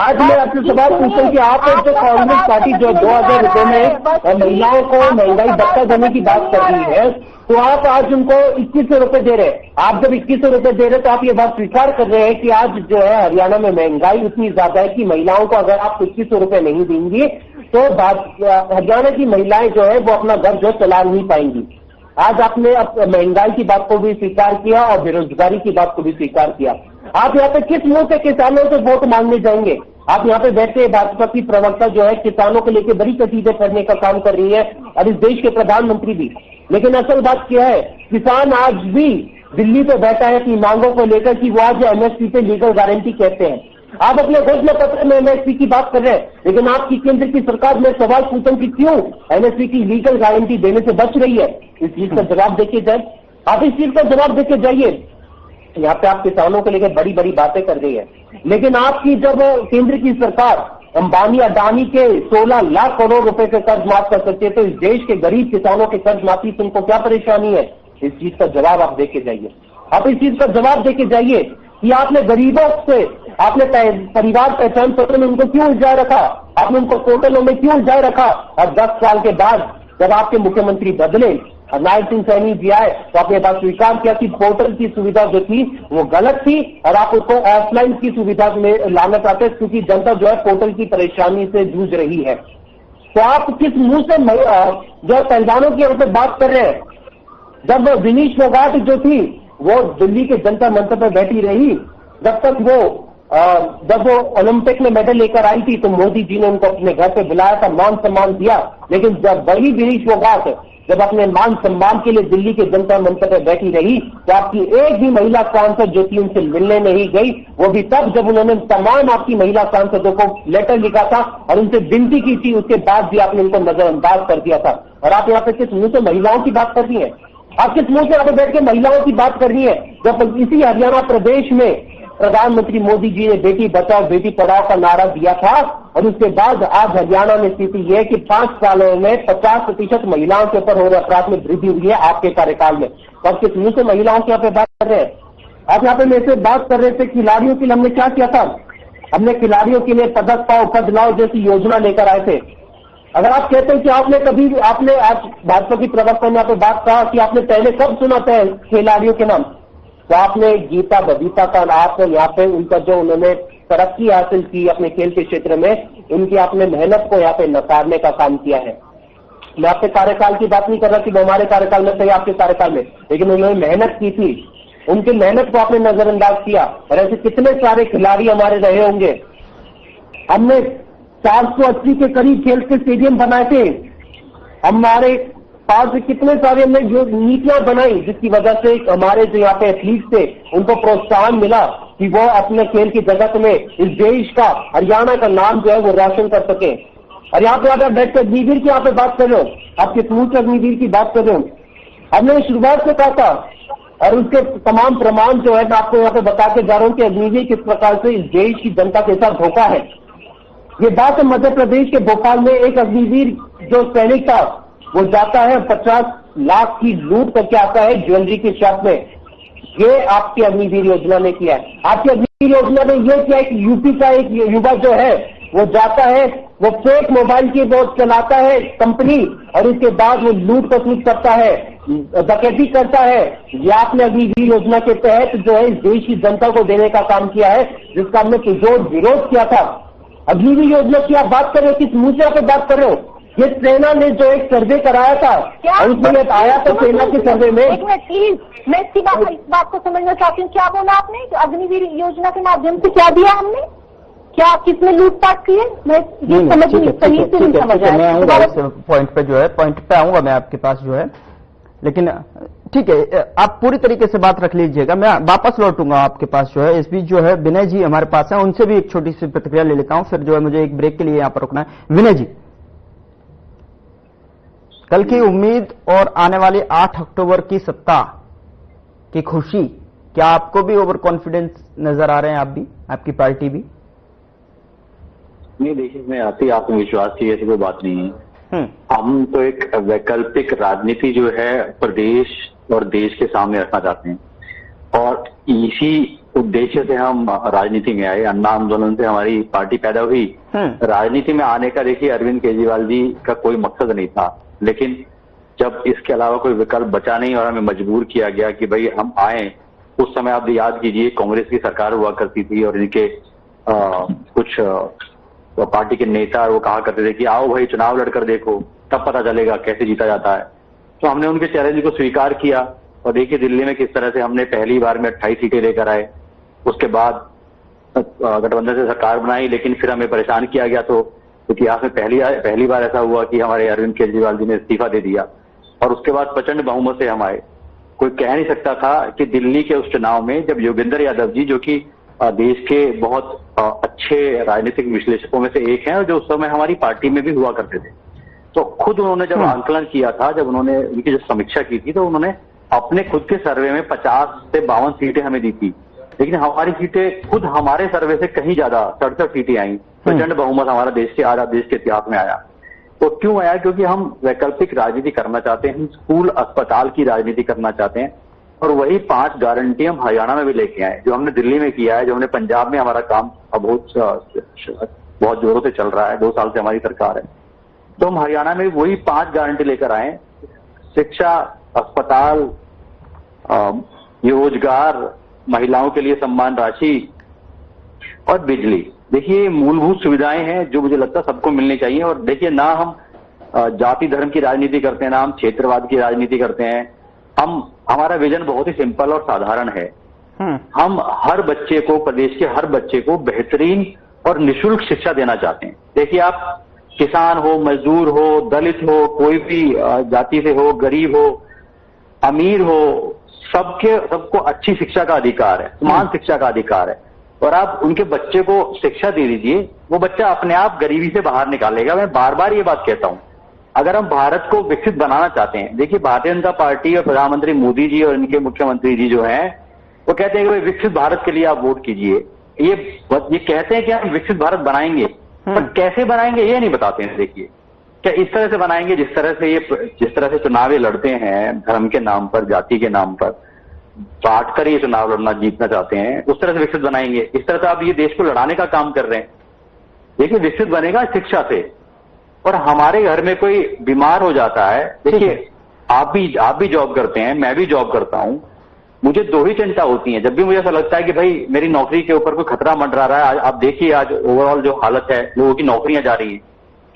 आज मैं आपसे सवाल पूछूं कि आप जो कांग्रेस पार्टी जो 2000 रुपए में महिलाओं को महंगाई भत्ता देने की बात कर रही है, तो आप आज उनको 2100 रुपए दे रहे हैं। आप जब 2100 रुपए दे रहे हैं तो आप ये बात स्वीकार कर रहे हैं कि आज जो है हरियाणा में महंगाई उतनी ज्यादा है कि महिलाओं को अगर आप 2100 रुपए नहीं देंगी तो हरियाणा की महिलाएं जो है वो अपना घर जो चला नहीं पाएंगी। आज आपने महंगाई की बात को भी स्वीकार किया और बेरोजगारी की बात को भी स्वीकार किया। आप यहाँ पे किस मुंह से किसानों से वोट मांगने जाएंगे? आप यहाँ पे बैठे भाजपा की प्रवक्ता जो है किसानों को लेकर बड़ी कसीदे करने का काम कर रही है और इस देश के प्रधानमंत्री भी। लेकिन असल बात क्या है, किसान आज भी दिल्ली पे बैठा है अपनी मांगों को लेकर कि वो आज एमएसपी पे लीगल गारंटी कहते हैं। आप अपने घोषणा पत्र में एमएसपी की बात कर रहे हैं, लेकिन आपकी केंद्र की सरकार में सवाल पूछूं कि क्यों एमएसपी की लीगल गारंटी देने से बच रही है? इस चीज का जवाब देके जाए, आप इस चीज का जवाब देके जाइए। यहाँ पे आप किसानों को लेकर बड़ी बड़ी बातें कर रही है, लेकिन आपकी जब केंद्र की सरकार अंबानी अडानी के 16 लाख करोड़ रुपए के कर्ज माफ कर सकते हैं, तो इस देश के गरीब किसानों के कर्ज माफी से उनको क्या परेशानी है? इस चीज का जवाब आप देके जाइए। आप इस चीज का जवाब देके जाइए कि आपने गरीबों से आपने परिवार पहचान पत्र में उनको क्यों उलझाए रखा? आपने उनको पोर्टलों में क्यों उलझाए रखा? और 10 साल के बाद जब आपके मुख्यमंत्री बदले और नायब सिंह सैनी जी आए तो आपने बात स्वीकार किया कि पोर्टल की सुविधा जो थी वो गलत थी और आप उसको ऑफलाइन की सुविधा में लाना चाहते हैं, क्योंकि जनता जो है पोर्टल की परेशानी से जूझ रही है। तो आप किस मुंह से जो पहलवानों की यहाँ पे बात कर रहे हैं? जब विनीश फोगाट जो थी वो दिल्ली के जनता मंच पर बैठी रही, जब वो ओलंपिक में मेडल लेकर आई थी तो मोदी जी ने उनको अपने घर पे बुलाया था, मान सम्मान दिया। लेकिन जब वही विनीश फोगाट जब अपने मान सम्मान के लिए दिल्ली के जनता मंच पर बैठी रही तो आपकी एक भी महिला सांसद जो थी उनसे मिलने नहीं गई, वो भी तब जब उन्होंने तमाम आपकी महिला सांसदों को लेटर लिखा था और उनसे विनती की थी, उसके बाद भी आपने उनको नजरअंदाज कर दिया था। और आप यहाँ पे किस मुंह से महिलाओं की बात कर रही है? आप किस मुंह से यहाँ पे बैठ के महिलाओं की बात कर रही है, जब इसी हरियाणा प्रदेश में प्रधानमंत्री मोदी जी ने बेटी बचाओ बेटी पढ़ाओ का नारा दिया था और उसके बाद आज हरियाणा में स्थिति यह है कि 5 सालों में 50% महिलाओं के ऊपर हो रहे अपराध में वृद्धि हुई है आपके कार्यकाल में। तो आप किस मुंह से महिलाओं की यहाँ पे बात कर रहे हैं? आप यहाँ पे मेरे से बात कर रहे थे खिलाड़ियों के लिए हमने क्या किया था? हमने खिलाड़ियों के लिए पदक पाओ पद लाओ जैसी योजना लेकर आए थे। अगर आप कहते हैं कि आपने आज भाजपा की प्रवक्ता ने यहाँ पे बात कहा कि आपने पहले कब सुना था खिलाड़ियों के नाम, तो आपने गीता बबीता का आप यहाँ पे उनका जो उन्होंने तरक्की हासिल की अपने खेल के क्षेत्र में, उनकी आपने मेहनत को यहाँ पे नकारने का काम किया है। मैं आपके कार्यकाल की बात नहीं कर रहा कि वो हमारे कार्यकाल में थे या आपके कार्यकाल में, लेकिन उन्होंने मेहनत की थी, उनकी मेहनत को आपने नजरअंदाज किया। और ऐसे कितने सारे खिलाड़ी हमारे रहे होंगे। हमने 480 के करीब खेल के स्टेडियम बनाए थे, हमारे पास कितने सारे हमने जो नीतियां बनाई जिसकी वजह से हमारे जो यहाँ पे एथलीट थे उनको प्रोत्साहन मिला कि वो अपने खेल की जगत में इस देश का हरियाणा का नाम जो है वो रोशन कर सके। और यहाँ पे अगर बैठ कर अग्निवीर की यहाँ पे बात कर रहे हो, आपके समूचे अग्निवीर की बात कर रहे हो, हमने शुरुआत से कहा था और उसके तमाम प्रमाण जो है मैं आपको यहाँ पे बता के जा रहा हूँ कि अग्निवीर किस प्रकार से इस देश की जनता के साथ धोखा है। ये बात है मध्य प्रदेश के भोपाल में एक अग्निवीर जो सैनिक था वो जाता है 50 लाख की लूट करके आता है ज्वेलरी की शॉप में। ये आपकी अग्निवीर योजना ने किया है। आपकी अग्निवीर योजना ने यह किया है कि यूपी का एक युवा जो है वो जाता है, वो फेक मोबाइल की वो चलाता है कंपनी और इसके बाद वो लूट खसुट करता है, डकैती करता है। ये आपने अग्निवीर योजना के तहत जो है इस देश की जनता को देने का काम किया है, जिसका हमने पुरजोर विरोध किया था। अग्निवीर योजना की आप बात कर रहे हो, किस मुंह से आप बात कर रहे हो? ये सेना ने जो एक सर्वे कराया था और उसमें आया था सेना के सर्वे में। एक मिनट प्लीज, मैं इस बात को समझना चाहती हूँ। क्या बोला आपने? अग्निवीर योजना के माध्यम से क्या दिया हमने? क्या किसने लूटपाट की है? मैं ये समझ नहीं सही से नहीं समझ आया। मैं आऊंगा इस पॉइंट पे, जो है पॉइंट पे आऊंगा मैं आपके पास जो है, लेकिन ठीक है आप पूरी तरीके से बात रख लीजिएगा, मैं वापस लौटूंगा आपके पास जो है। इस बीच जो है विनय जी हमारे पास है, उनसे भी एक छोटी सी प्रतिक्रिया ले लेता हूं, फिर जो है मुझे एक ब्रेक के लिए यहां पर रुकना है। विनय जी, कल की उम्मीद और आने वाली 8 अक्टूबर की सत्ता की खुशी, क्या आपको भी ओवर कॉन्फिडेंस नजर आ रहे हैं? आप भी, आपकी पार्टी भी? नहीं, देखिए इसमें आती आत्मविश्वास की ऐसी कोई बात नहीं है। हम तो एक वैकल्पिक राजनीति जो है प्रदेश और देश के सामने रखना चाहते हैं, और इसी उद्देश्य से हम राजनीति में आए। अन्ना आंदोलन से हमारी पार्टी पैदा हुई। राजनीति में आने का देखिए अरविंद केजरीवाल जी का कोई मकसद नहीं था, लेकिन जब इसके अलावा कोई विकल्प बचा नहीं और हमें मजबूर किया गया कि भाई हम आए, उस समय आप याद कीजिए कांग्रेस की सरकार हुआ करती थी और इनके कुछ पार्टी के नेता वो कहा करते थे कि आओ भाई चुनाव लड़कर देखो, तब पता चलेगा कैसे जीता जाता है। तो हमने उनके चैलेंज को स्वीकार किया और देखिए दिल्ली में किस तरह से हमने पहली बार में 28 सीटें लेकर आए। उसके बाद गठबंधन से सरकार बनाई, लेकिन फिर हमें परेशान किया गया। तो इतिहास में पहली बार ऐसा हुआ कि हमारे अरविंद केजरीवाल जी ने इस्तीफा दे दिया और उसके बाद प्रचंड बहुमत से हम आए। कोई कह नहीं सकता था कि दिल्ली के उस चुनाव में जब योगेंद्र यादव जी, जो कि देश के बहुत अच्छे राजनीतिक विश्लेषकों में से एक हैं और जो उस समय हमारी पार्टी में भी हुआ करते थे, तो खुद उन्होंने जब आंकलन किया था, जब उन्होंने उनकी जब समीक्षा की थी, तो उन्होंने अपने खुद के सर्वे में 50 से 52 सीटें हमें दी थी, लेकिन हमारी सीटें खुद हमारे सर्वे से कहीं ज्यादा 67 सीटें आई। प्रचंड बहुमत हमारा देश के इतिहास में आया। तो क्यों आया? क्योंकि हम वैकल्पिक राजनीति करना चाहते हैं, हम स्कूल अस्पताल की राजनीति करना चाहते हैं, और वही 5 गारंटी हम हरियाणा में भी लेके आए, जो हमने दिल्ली में किया है, जो हमने पंजाब में हमारा काम बहुत जोरों से चल रहा है, 2 साल से हमारी सरकार है। तो हम हरियाणा में वही 5 गारंटी लेकर आए, शिक्षा, अस्पताल, रोजगार, महिलाओं के लिए सम्मान राशि और बिजली। देखिए मूलभूत सुविधाएं हैं जो मुझे लगता है सबको मिलनी चाहिए। और देखिए ना हम जाति धर्म की राजनीति करते हैं, ना हम क्षेत्रवाद की राजनीति करते हैं। हमारा विजन बहुत ही सिंपल और साधारण है। हम हर बच्चे को, प्रदेश के हर बच्चे को बेहतरीन और निःशुल्क शिक्षा देना चाहते हैं। देखिए आप किसान हो, मजदूर हो, दलित हो, कोई भी जाति से हो, गरीब हो, अमीर हो, सबको अच्छी शिक्षा का अधिकार है, समान शिक्षा का अधिकार है। और आप उनके बच्चे को शिक्षा दे दीजिए, वो बच्चा अपने आप गरीबी से बाहर निकालेगा। मैं बार बार ये बात कहता हूं, अगर हम भारत को विकसित बनाना चाहते हैं, देखिए भारतीय जनता पार्टी और प्रधानमंत्री मोदी जी और इनके मुख्यमंत्री जी जो हैं, वो कहते हैं कि भाई विकसित भारत के लिए आप वोट कीजिए। ये कहते हैं कि हम विकसित भारत बनाएंगे, पर कैसे बनाएंगे ये नहीं बताते हैं। देखिए क्या इस तरह से बनाएंगे जिस तरह से चुनाव लड़ते हैं, धर्म के नाम पर, जाति के नाम पर बांट कर ये चुनाव लड़ना, जीतना चाहते हैं, उस तरह से विकसित बनाएंगे। इस तरह से आप ये देश को लड़ाने का काम कर रहे हैं। देखिए विकसित बनेगा शिक्षा से। और हमारे घर में कोई बीमार हो जाता है, देखिए आप भी जॉब करते हैं, मैं भी जॉब करता हूं, मुझे 2 ही चिंता होती है। जब भी मुझे ऐसा लगता है कि भाई मेरी नौकरी के ऊपर कोई खतरा मंडरा रहा है, आप देखिए आज ओवरऑल जो हालत है, लोगों की नौकरियां जा रही हैं,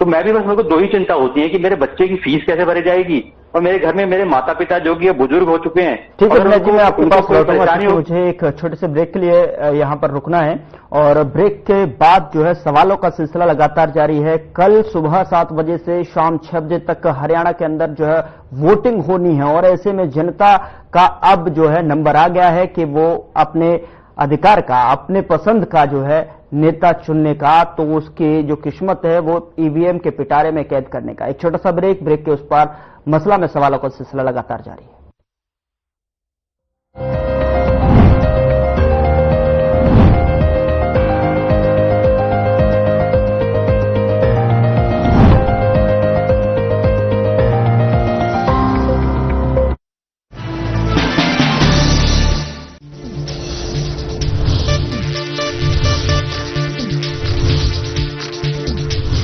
तो मैं भी बस, मेरे को 2 ही चिंता होती है कि मेरे बच्चे की फीस कैसे भरी जाएगी और मेरे घर में मेरे माता पिता जो कि बुजुर्ग हो चुके हैं। ठीक है जी, मैं आपके पास लौटूंगा, मुझे एक छोटे से ब्रेक के लिए यहाँ पर रुकना है और ब्रेक के बाद जो है सवालों का सिलसिला लगातार जारी है। कल सुबह 7 बजे से शाम 6 बजे तक हरियाणा के अंदर जो है वोटिंग होनी है और ऐसे में जनता का अब जो है नंबर आ गया है कि वो अपने अधिकार का, अपने पसंद का जो है नेता चुनने का, तो उसकी जो किस्मत है वो ईवीएम के पिटारे में कैद करने का। एक छोटा सा ब्रेक के उस पार मसला में सवालों का सिलसिला लगातार जारी है।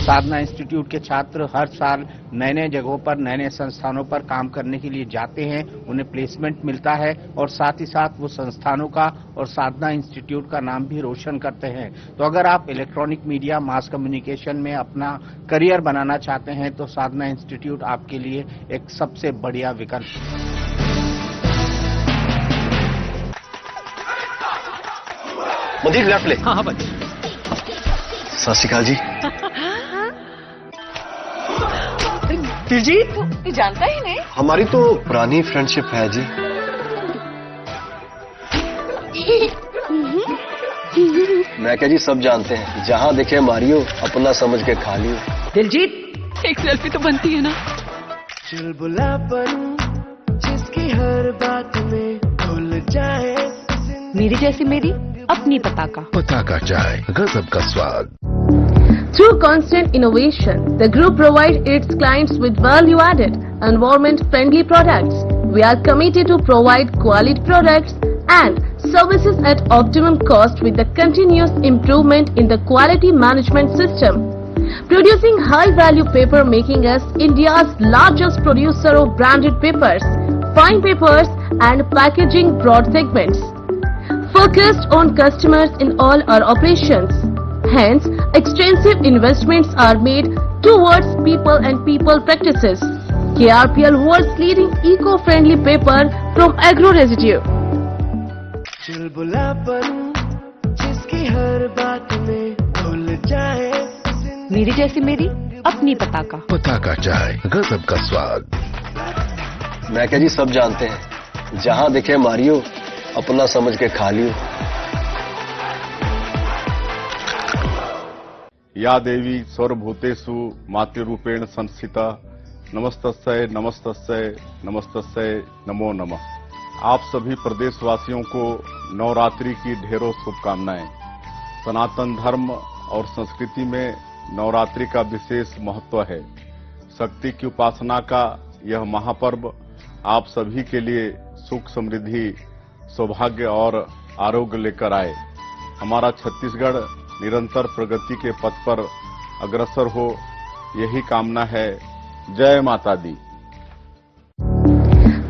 साधना इंस्टीट्यूट के छात्र हर साल नए नए जगहों पर, नए नए संस्थानों पर काम करने के लिए जाते हैं, उन्हें प्लेसमेंट मिलता है और साथ ही साथ वो संस्थानों का और साधना इंस्टीट्यूट का नाम भी रोशन करते हैं। तो अगर आप इलेक्ट्रॉनिक मीडिया, मास कम्युनिकेशन में अपना करियर बनाना चाहते हैं तो साधना इंस्टीट्यूट आपके लिए एक सबसे बढ़िया विकल्प है। मदीर लेफ्ट ले। हाँ भाई। सत श्री अकाल जी। जी तू जानता ही नहीं? हमारी तो पुरानी फ्रेंडशिप है जी। मैं क्या जी, सब जानते हैं, जहाँ देखे मारियो, अपना समझ के खा लियो। दिलजीत एक सेल्फी तो बनती है ना। चुलबुला बनूं जिसकी हर बात में भूल जाए। मेरी जैसी मेरी अपनी पताका चाय, गजब का स्वाद। Through constant innovation, the group provides its clients with value-added, environment-friendly products. We are committed to provide quality products and services at optimum cost with the continuous improvement in the quality management system. Producing high-value paper, making us India's largest producer of branded papers, fine papers and packaging broad segments. Focused on customers in all our operations. Hence, extensive investments are made towards people and people practices. KRPL world's leading eco-friendly paper from agro residue. चुलबुलापन जिसकी हर बात में भूल जाए मेरी जैसी मेरी अपनी पताका। पताका चाय, गजब का स्वाद। मैं क्या जी सब जानते हैं, जहां दिखे मारियो अपना समझ के खा लियो। या देवी सर्वभूतेषु मातृरूपेण संस्थिता नमस्तस्यै नमस्तस्यै नमस्तस्यै नमो नमः। आप सभी प्रदेशवासियों को नवरात्रि की ढेरों शुभकामनाएं। सनातन धर्म और संस्कृति में नवरात्रि का विशेष महत्व है। शक्ति की उपासना का यह महापर्व आप सभी के लिए सुख समृद्धि सौभाग्य और आरोग्य लेकर आए। हमारा छत्तीसगढ़ निरंतर प्रगति के पथ पर अग्रसर हो, यही कामना है। जय माता दी।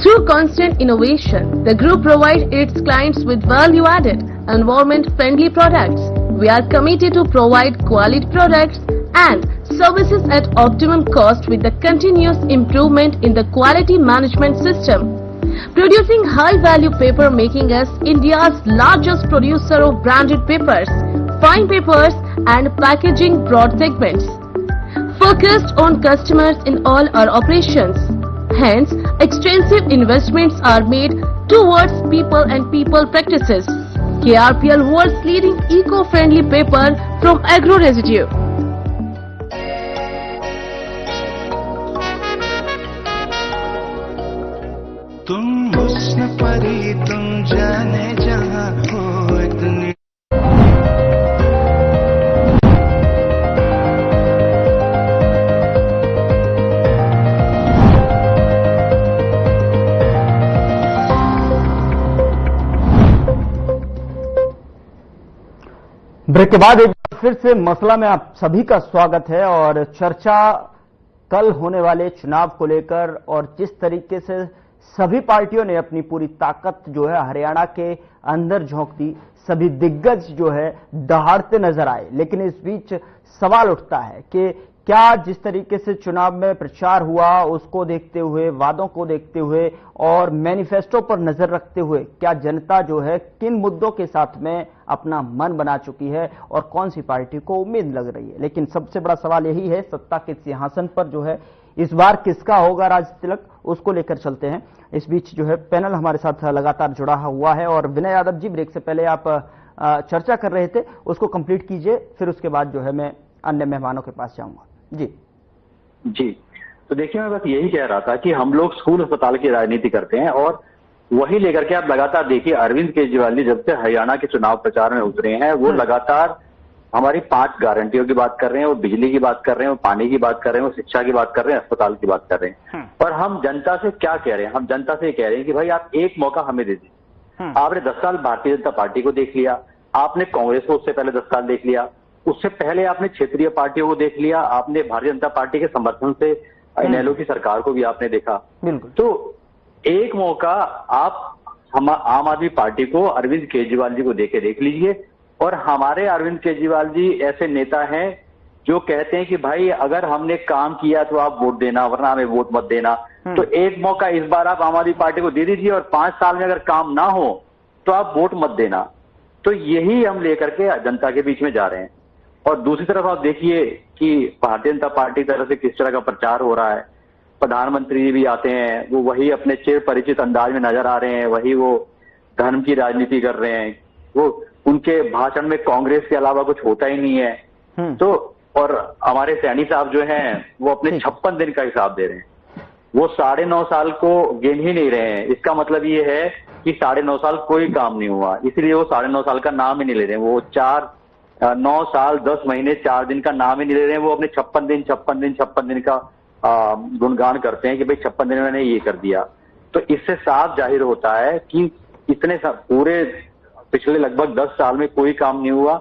Through constant innovation, the group provides its clients with value-added, environment-friendly products. We are committed to provide quality products and services at optimum cost with the continuous improvement in the quality management system. Producing high-value paper, making us India's largest producer of branded papers, fine papers and packaging broad segments. Focused on customers in all our operations. Hence, extensive investments are made towards people and people practices. KRPL world's leading eco-friendly paper from agro residue. तुम हुस्न परी तुम जाने जहां हो इतनी। Break के बाद एक बार फिर से मसला में आप सभी का स्वागत है और चर्चा कल होने वाले चुनाव को लेकर और जिस तरीके से सभी पार्टियों ने अपनी पूरी ताकत जो है हरियाणा के अंदर झोंक दी, सभी दिग्गज जो है दहाड़ते नजर आए। लेकिन इस बीच सवाल उठता है कि क्या जिस तरीके से चुनाव में प्रचार हुआ उसको देखते हुए, वादों को देखते हुए और मैनिफेस्टो पर नजर रखते हुए क्या जनता जो है किन मुद्दों के साथ में अपना मन बना चुकी है और कौन सी पार्टी को उम्मीद लग रही है। लेकिन सबसे बड़ा सवाल यही है, सत्ता के सिंहासन पर जो है इस बार किसका होगा राज तिलक, उसको लेकर चलते हैं। इस बीच जो है पैनल हमारे साथ लगातार जुड़ा हुआ है और विनय यादव जी, ब्रेक से पहले आप चर्चा कर रहे थे, उसको कंप्लीट कीजिए, फिर उसके बाद जो है मैं अन्य मेहमानों के पास जाऊंगा। जी तो देखिए, मैं बस यही कह रहा था कि हम लोग स्कूल अस्पताल की राजनीति करते हैं और वही लेकर के आप लगातार देखिए अरविंद केजरीवाल जी जब से हरियाणा के चुनाव प्रचार में उतरे हैं वो लगातार हमारी 5 गारंटियों की बात कर रहे हैं, वो बिजली की बात कर रहे हैं, वो पानी की बात कर रहे हैं, वो शिक्षा की बात कर रहे हैं, अस्पताल की बात कर रहे हैं। और हम जनता से क्या कह रहे हैं, हम जनता से कह रहे हैं कि भाई आप एक मौका हमें दे दीजिए। आपने 10 साल भारतीय जनता पार्टी को देख लिया, आपने कांग्रेस को उससे पहले 10 साल देख लिया, उससे पहले आपने क्षेत्रीय पार्टियों को देख लिया, आपने भारतीय जनता पार्टी के समर्थन से इनेलो की सरकार को भी आपने देखा। तो एक मौका आप आम आदमी पार्टी को, अरविंद केजरीवाल जी को देख लीजिए। और हमारे अरविंद केजरीवाल जी ऐसे नेता हैं जो कहते हैं कि भाई अगर हमने काम किया तो आप वोट देना, वरना हमें वोट मत देना। तो एक मौका इस बार आप आम आदमी पार्टी को दे दीजिए और 5 साल में अगर काम ना हो तो आप वोट मत देना। तो यही हम लेकर के जनता के बीच में जा रहे हैं। और दूसरी तरफ आप देखिए कि भारतीय जनता पार्टी की तरफ से किस तरह का प्रचार हो रहा है। प्रधानमंत्री जी भी आते हैं, वो वही अपने चिर परिचित अंदाज में नजर आ रहे हैं, वही वो धर्म की राजनीति कर रहे हैं। वो उनके भाषण में कांग्रेस के अलावा कुछ होता ही नहीं है। तो और हमारे सैनी साहब जो हैं वो अपने 56 दिन का हिसाब दे रहे हैं, वो 9.5 साल को गिन ही नहीं रहे हैं। इसका मतलब ये है कि 9.5 साल कोई काम नहीं हुआ, इसलिए वो 9.5 साल का नाम ही नहीं ले रहे हैं। वो 4 9 साल 10 महीने 4 दिन का नाम ही नहीं ले रहे हैं। वो अपने 56 दिन का गुणगान करते हैं कि भाई 56 दिन में मैंने ये कर दिया। तो इससे साफ जाहिर होता है कि इतने पूरे पिछले लगभग 10 साल में कोई काम नहीं हुआ,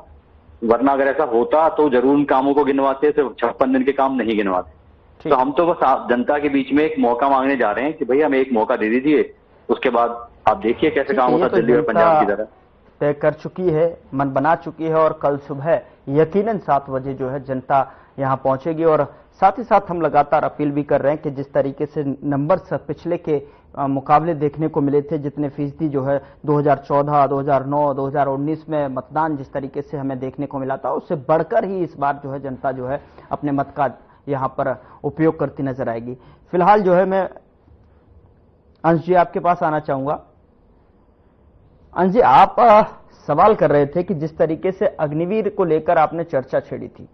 वरना अगर ऐसा होता तो जरूर उन कामों को गिनवाते, सिर्फ 56 दिन के काम नहीं गिनवाते। तो हम तो बस जनता के बीच में एक मौका मांगने जा रहे हैं कि भैया हमें एक मौका दे दीजिए, उसके बाद आप देखिए कैसे काम होता है दिल्ली और पंजाब की तरह। तय कर चुकी है, मन बना चुकी है और कल सुबह यकीनन 7 बजे जो है जनता यहां पहुंचेगी। और साथ ही साथ हम लगातार अपील भी कर रहे हैं कि जिस तरीके से नंबर पिछले के मुकाबले देखने को मिले थे, जितने फीसदी जो है 2014, 2009, 2019 में मतदान जिस तरीके से हमें देखने को मिला था, उससे बढ़कर ही इस बार जो है जनता जो है अपने मत का यहां पर उपयोग करती नजर आएगी। फिलहाल जो है मैं अंश जी आपके पास आना चाहूंगा। अंश जी, आप सवाल कर रहे थे कि जिस तरीके से अग्निवीर को लेकर आपने चर्चा छेड़ी थी,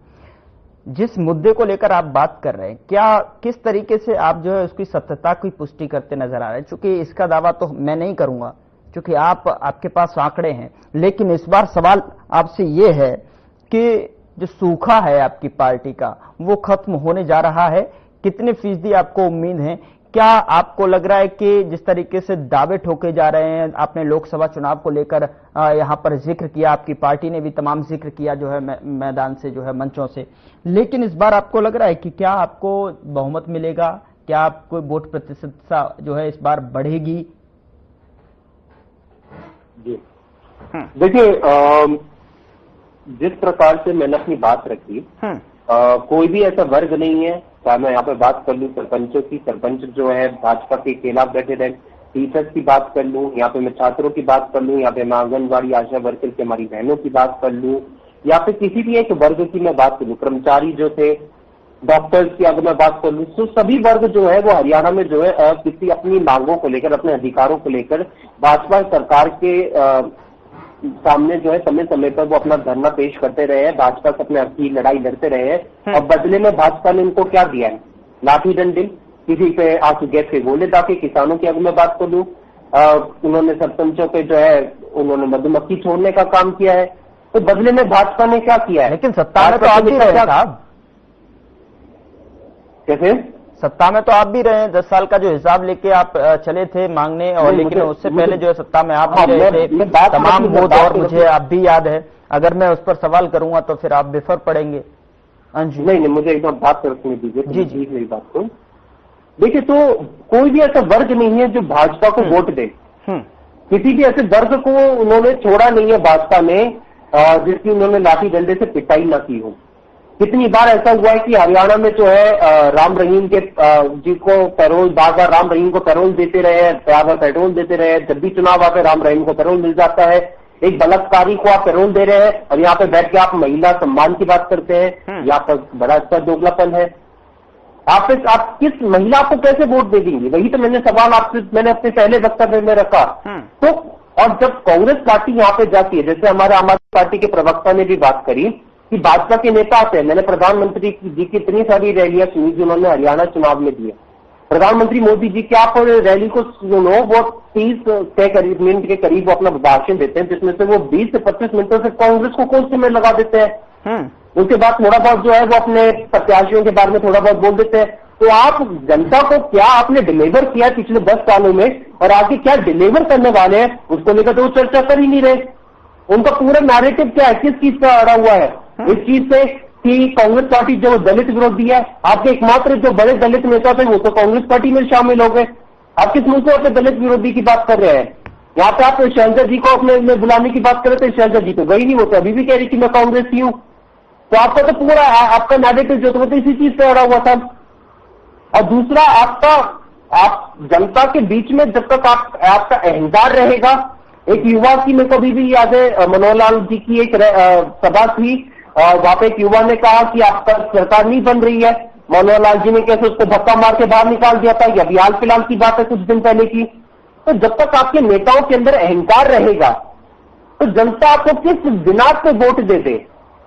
जिस मुद्दे को लेकर आप बात कर रहे हैं, क्या किस तरीके से आप जो है उसकी सत्यता की पुष्टि करते नजर आ रहे हैं? चूंकि इसका दावा तो मैं नहीं करूंगा क्योंकि आपके पास आंकड़े हैं, लेकिन इस बार सवाल आपसे ये है कि जो सूखा है आपकी पार्टी का वो खत्म होने जा रहा है, कितने फीसदी आपको उम्मीद है? क्या आपको लग रहा है कि जिस तरीके से दावे ठोके जा रहे हैं, आपने लोकसभा चुनाव को लेकर यहां पर जिक्र किया, आपकी पार्टी ने भी तमाम जिक्र किया जो है मैदान से जो है मंचों से, लेकिन इस बार आपको लग रहा है कि क्या आपको बहुमत मिलेगा? क्या आपको वोट प्रतिशतता जो है इस बार बढ़ेगी? जी देखिए, जिस प्रकार से मैंने अपनी बात रखी, कोई भी ऐसा वर्ग नहीं है, चाहे मैं यहाँ पे बात कर लूँ सरपंचों की, सरपंच जो है भाजपा के खिलाफ बैठे रहे, टीचर्स की बात कर लूँ, यहाँ पे मैं छात्रों की बात कर लूँ, यहाँ पे मैं आंगनबाड़ी आशा वर्कर की हमारी बहनों की बात कर लूँ, या फिर किसी भी एक वर्ग की मैं बात कर लूँ, कर्मचारी जो थे, डॉक्टर्स की अगर मैं बात कर लूँ, तो सभी वर्ग जो है वो हरियाणा में जो है किसी अपनी मांगों को लेकर, अपने अधिकारों को लेकर भाजपा सरकार के सामने जो है समय समय पर वो अपना धरना पेश करते रहे हैं, भाजपा से अपने हक की लड़ाई लड़ते रहे हैं। और बदले में भाजपा ने इनको क्या दिया है? लाठी डंडे, किसी पे आंसू गैस के गोले दागे। किसानों की अगर मैं बात करूं, उन्होंने सरपंचों पे जो है उन्होंने मधुमक्खी छोड़ने का काम किया है। तो बदले में भाजपा ने क्या किया है? लेकिन सत्ता में तो आप भी रहे साहब। कैसे? सत्ता में तो आप भी रहे हैं, 10 साल का जो हिसाब लेके आप चले थे मांगने, और लेकिन उससे पहले जो है सत्ता में आप भी रहे थे, तमाम वो दौर मुझे अब भी याद है। अगर मैं उस पर सवाल करूंगा तो फिर आप बेफर पड़ेंगे। नहीं, मुझे एकदम बात रखने दीजिए। जी मेरी बात को देखिए, तो कोई भी ऐसा वर्ग नहीं है जो भाजपा को वोट दे। किसी भी ऐसे वर्ग को उन्होंने छोड़ा नहीं है भाजपा ने जिसकी उन्होंने लाठी डंडे से पिटाई ना की हो। कितनी बार ऐसा हुआ है कि हरियाणा में जो है राम रहीम के जी को पैरोल, बार राम रहीम को पैरोल देते रहे, बार पेट्रोल देते रहे, जब भी चुनाव आते राम रहीम को पैरोल मिल जाता है। एक बलात्कारी को आप पैरोल दे रहे हैं और यहाँ पे बैठ के आप महिला सम्मान की बात करते हैं, यहाँ पर बड़ा अच्छा दोगलापन है। आप किस महिला को कैसे वोट दे देंगे? वही तो मैंने सवाल मैंने अपने पहले वक्तव्य में रखा। तो और जब कांग्रेस पार्टी यहाँ पे जाती है, जैसे हमारे आम आदमी पार्टी के प्रवक्ता ने भी बात करी कि भाजपा के नेता आते हैं, मैंने प्रधानमंत्री जी की इतनी सारी रैलियां सुनी जो उन्होंने हरियाणा चुनाव में दी है। प्रधानमंत्री मोदी जी क्या आप रैली को सुनो, वो 30 मिनट के करीब वो अपना भाषण देते हैं, जिसमें से वो 20 से 25 मिनटों से कांग्रेस को कोस में लगा देते हैं। उसके बाद थोड़ा बहुत जो है वो अपने प्रत्याशियों के बारे में थोड़ा बहुत बोल देते हैं। तो आप जनता को क्या आपने डिलीवर किया पिछले 10 सालों में, और आगे क्या डिलीवर करने वाले हैं उसको लेकर तो वो चर्चा कर ही नहीं रहे। उनका पूरा नैरेटिव क्या है, किस चीज का अड़ा हुआ है? इस चीज से कि कांग्रेस पार्टी जो दलित विरोधी है, आपके एकमात्र जो बड़े दलित नेता थे वो तो कांग्रेस पार्टी में शामिल हो गए। आप किस मुद्दे पर दलित विरोधी की बात कर रहे हैं? यहाँ पे आप शैलजा जी को अपने बुलाने की बात कर रहे थे, शैलजा जी तो गई नहीं, वो तो अभी भी कह रही कि मैं कांग्रेस की हूँ। तो आपका तो पूरा आपका नैरेटिव जो तो इसी चीज से अड़ा हुआ था। और दूसरा आप जनता के बीच में जब तक आपका अहंकार रहेगा, एक युवा की मेरे को अभी भी याद है, मनोहर लाल जी की एक सभा थी और वहां पे एक युवा ने कहा कि आपका सरकार नहीं बन रही है। मनोहर लाल जी ने कैसे उसको धक्का मार के बाहर निकाल दिया था। ये अभी हाल फिलहाल की बात है, कुछ दिन पहले की। तो जब तक आपके नेताओं के अंदर अहंकार रहेगा तो जनता आपको किस बिना पे वोट दे दे?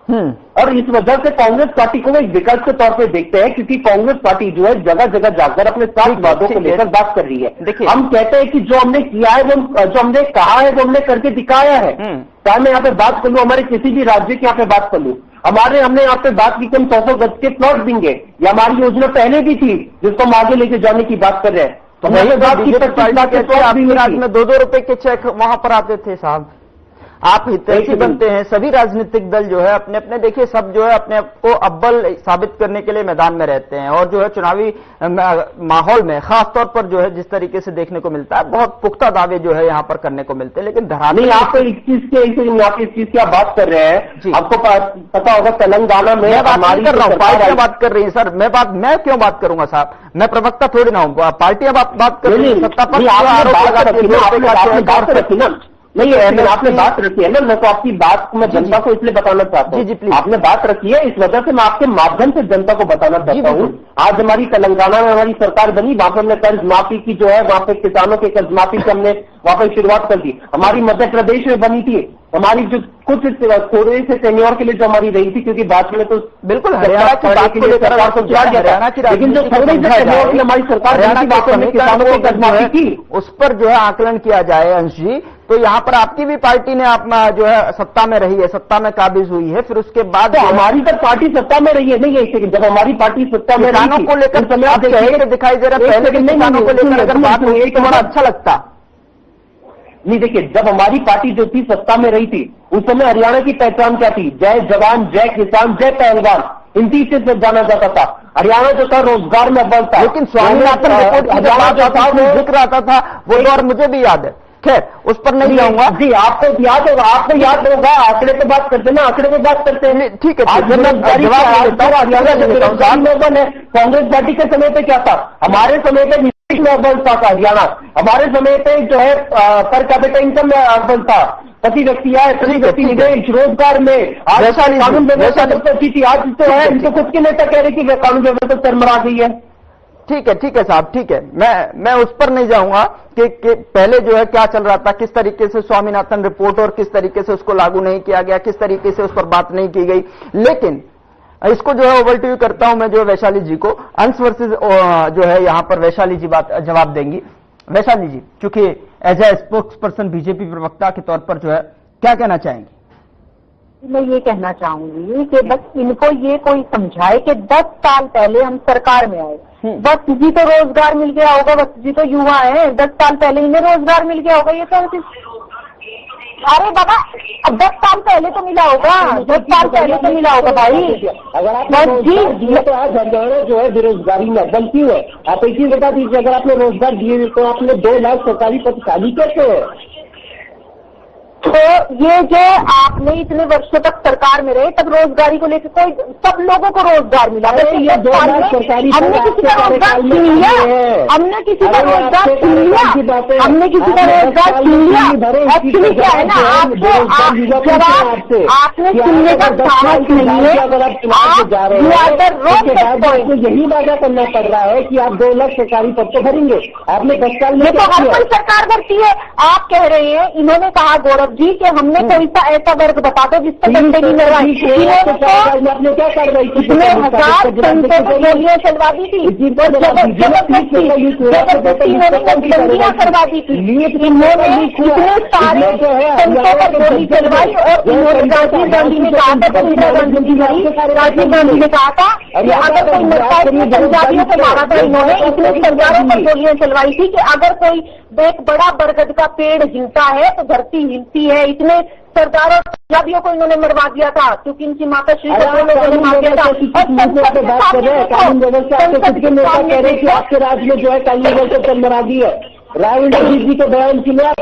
और इस वजह से कांग्रेस पार्टी को एक विकल्प के तौर पे देखते हैं, क्योंकि कांग्रेस पार्टी जो है जगह जगह जाकर अपने 7 वादों को लेकर बात कर रही है। हम कहते हैं कि जो हमने किया है, वो जो हमने कहा है, वो हमने करके दिखाया है। चाहे मैं यहाँ पे बात कर लूं, हमारे किसी भी राज्य की यहाँ पे बात कर लूं, हमने यहाँ पे बात की कि हम 100 गज के प्लॉट देंगे, ये हमारी योजना पहले भी थी, जिसको हम आगे लेके जाने की बात कर रहे हैं। तो वही बात की, आपके राज्य में 2-2 रुपए के चेक वहां पर आते थे साहब। आप हितैषी बनते हैं, सभी राजनीतिक दल जो है अपने अपने, देखिए सब जो है अपने आप को अव्वल साबित करने के लिए मैदान में रहते हैं, और जो है चुनावी माहौल में खासतौर पर जो है जिस तरीके से देखने को मिलता है, बहुत पुख्ता दावे जो है यहाँ पर करने को मिलते हैं, लेकिन नहीं, आप इस चीज की आप बात कर रहे हैं, आपको पता होगा तेलंगाना में मैं बात नहीं कर रहा हूँ, पार्टियां बात कर रही है सर। मैं क्यों बात करूंगा साहब, मैं प्रवक्ता थोड़ी ना हूँ, पार्टियां बात कर रही है, सत्ता पर बात रखी ना। नहीं, आपने बात रखी है ना, मैं तो आपकी बात मैं जनता को इसलिए बताना चाहता हूँ, आपने बात रखी है, इस वजह से मैं आपके माध्यम से जनता को बताना चाहता हूँ। आज हमारी तेलंगाना में हमारी सरकार बनी, वहां पर हमने कर्ज माफी की जो है, वहां पे किसानों के कर्ज माफी की हमने वहां पर शुरुआत कर दी। हमारी मध्य प्रदेश में बनी थी, हमारी जो कुछ थोड़े से टेन्योर के लिए जो हमारी रही थी, क्योंकि बाद में तो बिल्कुल हरियाणा की बात को लेकर हरियाणा की, लेकिन जो थोड़े से टेन्योर की हमारी सरकार किसानों को कर्ज माफी की, उस पर जो है आकलन किया जाए अंश जी, तो यहाँ पर आपकी भी पार्टी ने अपना जो है सत्ता में रही है, सत्ता में काबिज हुई है, फिर उसके बाद तो हमारी तक पार्टी सत्ता में रही है। नहीं है, जब हमारी पार्टी सत्ता में किसानों को लेकर दिखाई दे रहा है, पहले भी किसानों को लेकर अगर बात हुई तो बड़ा अच्छा लगता। नहीं, देखिए, जब हमारी पार्टी जो थी सत्ता में रही थी, उस समय हरियाणा की पहचान क्या थी? जय जवान, जय किसान, जय पहलवान, इन 3 से जाना जाता था। हरियाणा जो था रोजगार में अव्वल था। लेकिन स्वामीनाथन रिपोर्ट की बात जिक्र आता था, वो दौर मुझे भी याद है। खैर, उस पर नहीं जाऊंगा जी। आपको याद होगा, आंकड़े पे बात करते ना, आंकड़े पे बात करते हैं। ठीक है, कांग्रेस पार्टी के समय पे क्या था? हमारे समय पे में अव्वल था हरियाणा, हमारे समय पे जो है पर कैपिटा इनकम में अव्वल था। प्रति व्यक्ति रोजगार में आज कानून व्यवस्था अच्छी थी, आज तो है इनको खुद के नेता कह रहे कि कानून व्यवस्था चरमरा गई है। ठीक है साहब, ठीक है, मैं उस पर नहीं जाऊंगा कि पहले जो है क्या चल रहा था, किस तरीके से स्वामीनाथन रिपोर्ट और किस तरीके से उसको लागू नहीं किया गया, किस तरीके से उस पर बात नहीं की गई। लेकिन इसको जो है ओवरव्यू करता हूं मैं जो है वैशाली जी को, अंश वर्सेस जो है यहां पर वैशाली जी जवाब देंगी। वैशाली जी, चूंकि as a spokesperson BJP प्रवक्ता के तौर पर जो है क्या कहना चाहेंगे? मैं ये कहना चाहूंगी कि बस इनको ये कोई समझाए कि 10 साल पहले हम सरकार में आए, वत्स जी तो रोजगार मिल गया होगा, वत्स जी तो युवा है, 10 साल पहले इन्हें रोजगार मिल गया होगा। ये तो अरे बाबा, अब 10 साल पहले तो मिला होगा, 10 साल पहले तो मिला होगा भाई। अगर आपने रोजगार दिए तो आज हरियाणा जो है बेरोजगारी में अव्वल क्यों है? आप एक चीज बता दीजिए, अगर आपने रोजगार दिए तो आपने 2 लाख सरकारी पद खाली कैसे है? तो ये जो आपने इतने वर्षों तक सरकार में रहे, तब रोजगारी को लेकर कोई सब लोगों को रोजगार मिला। ये 2 लाख सरकारी हमने किसी का रोजगार छीन लिया, हमने किसी का रोजगार छीन लिया, हमने किसी का रोजगार छीन लिया। एक्चुअली क्या है ना, आपको आपने छीनने का साहस नहीं है, आपको यही वादा करना पड़ रहा है कि आप 2 लाख सरकारी पद तो भरेंगे। आपने 10 साल में तो हर कोई सरकार भरती है। आप कह रहे हैं, इन्होंने कहा गौरव जी कि हमने कोई सा ऐसा वर्ग बता दो जिस पर डंडे नहीं मरवाई। आपने क्या कार्रवाई की? इतने 1000 संतों को गोलियां चलवा दी थी, जबरदस्ती इन्होंने बंदियां करवा दी थी। इन्होंने इतने सारे संतों पर गोली चलवाई और इन्होंने राजीव गांधी ने कहा था, इंदिरा गांधी जी नहीं, राजीव गांधी ने कहा था कि अगर कोई मरता है तो पंजाबियों को मारा था। इन्होंने इतने सरकारों पर गोलियां चलवाई थी कि अगर कोई एक बड़ा बरगद का पेड़ हिलता है तो धरती हिलती है। इतने सरदारों पंजाबियों को इन्होंने मरवा दिया था, क्योंकि इनकी माता श्री लोगों ने मार दिया था। कानून व्यवस्था कह रहे कि आपके राज्य में जो है कानून व्यवस्था चरमरा दी है। राहुल गांधी जी के बयान सुना,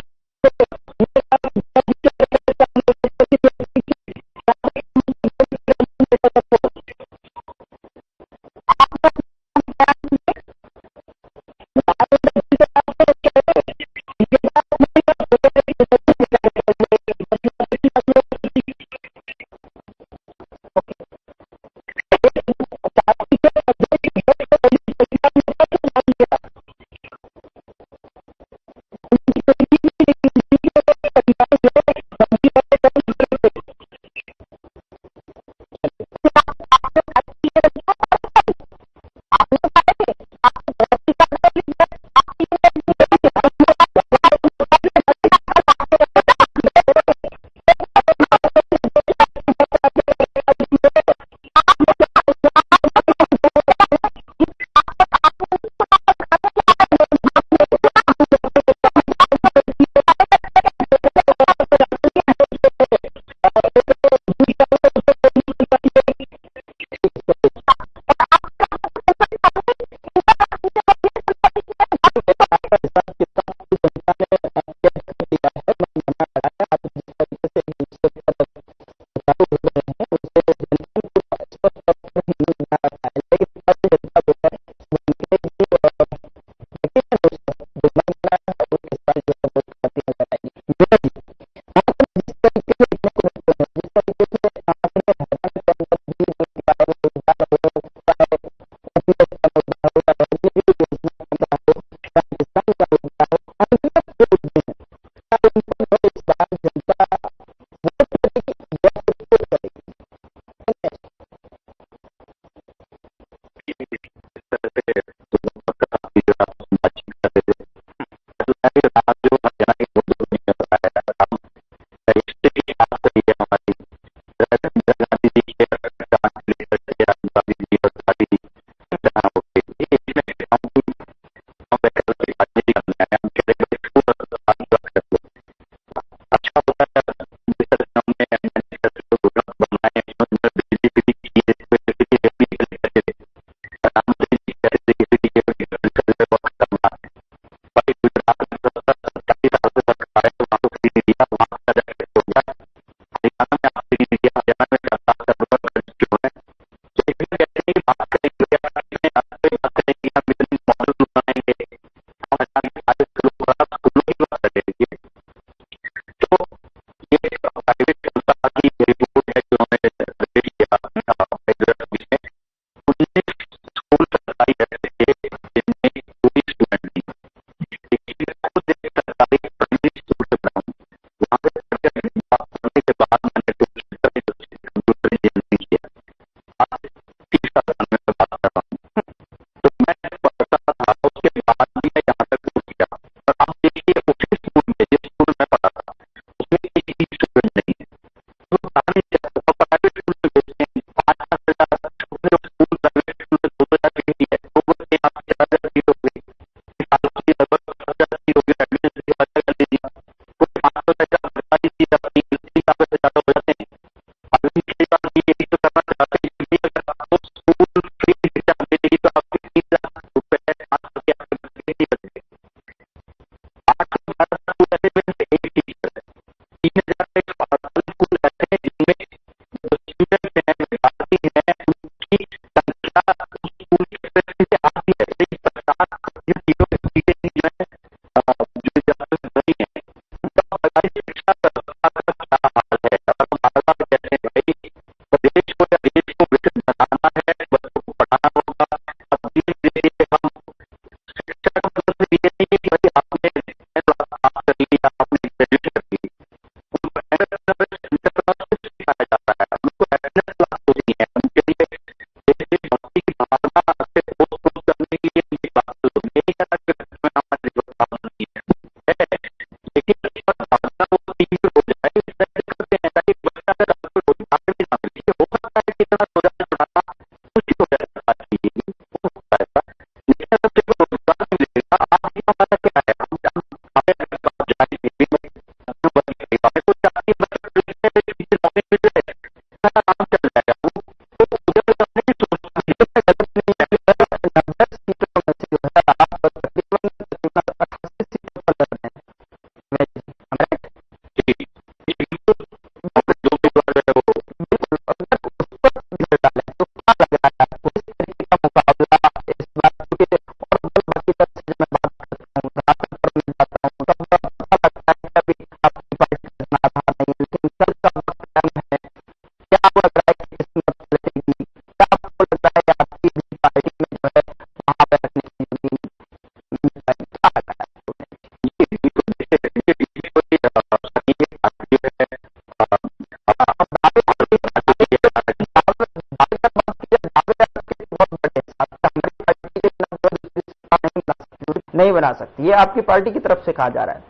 आपकी पार्टी की तरफ से कहा जा रहा है?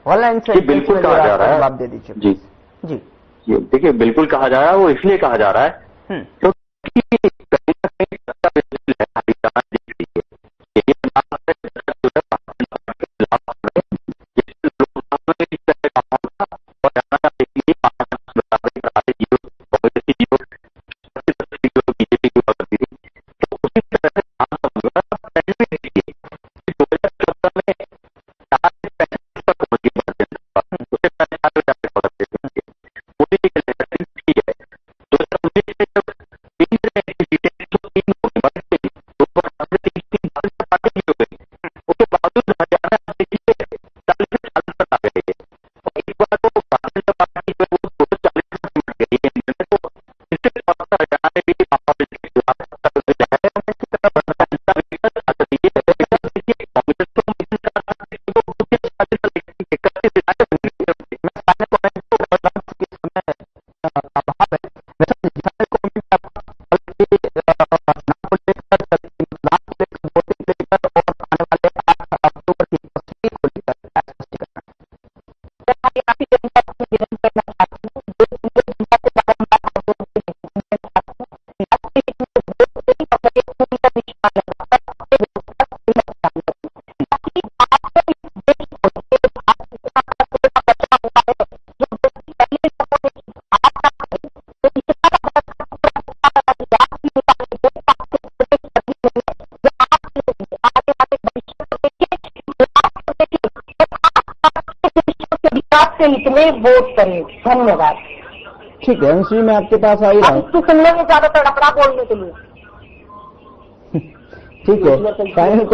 ऑनलाइन से जी, बिल्कुल कहा जा रहा है। जवाब दे दीजिए। जी जी ये देखिए, बिल्कुल कहा जा रहा है। वो इसलिए कहा जा रहा है क्योंकि कहीं ना कहीं सत्ता विरोधी लहर हरियाणा दिख रही है। यही नाम है जो है भारतीय जनता पार्टी के खिलाफ आ रहे हैं। जिससे लोकसभा में इस तरह का माहौल था और हरियाणा देखिए बराबरी करारे जीरो कांग्रेस की जीरो बीजेपी की होती थी। तो उसी तरह से पहले भी देखिए 2014 में 4 से 35 तक पहुंच गई भारतीय जनता पार्टी। उससे पहले 4 जाके पहुंच गए। मोदी की लहर ठीक है। 2019 में जब केंद्र में ऐसी सीटें जो 3 होगी बड़ी से 218 से 3 भारतीय पार्टी की हो गई, उसके बावजूद हरियाणा देखिए 40 से 40 तक आ गए हैं। और इस बार तो भारतीय जनता पार्टी जो है वो 240 तक सिमट गई है। तो इससे हरियाणा में भी माहौल के खिलाफ सत्ता विरोधी लहर है। इसी तरह कांग्रेस तो के हित में वोट करें। धन्यवाद। ठीक है अंशी, मैं आपके पास आ ही रहा हूँ। इसको सुनने में ज्यादा तड़पड़ा बोलने के लिए। ठीक है, फाइनल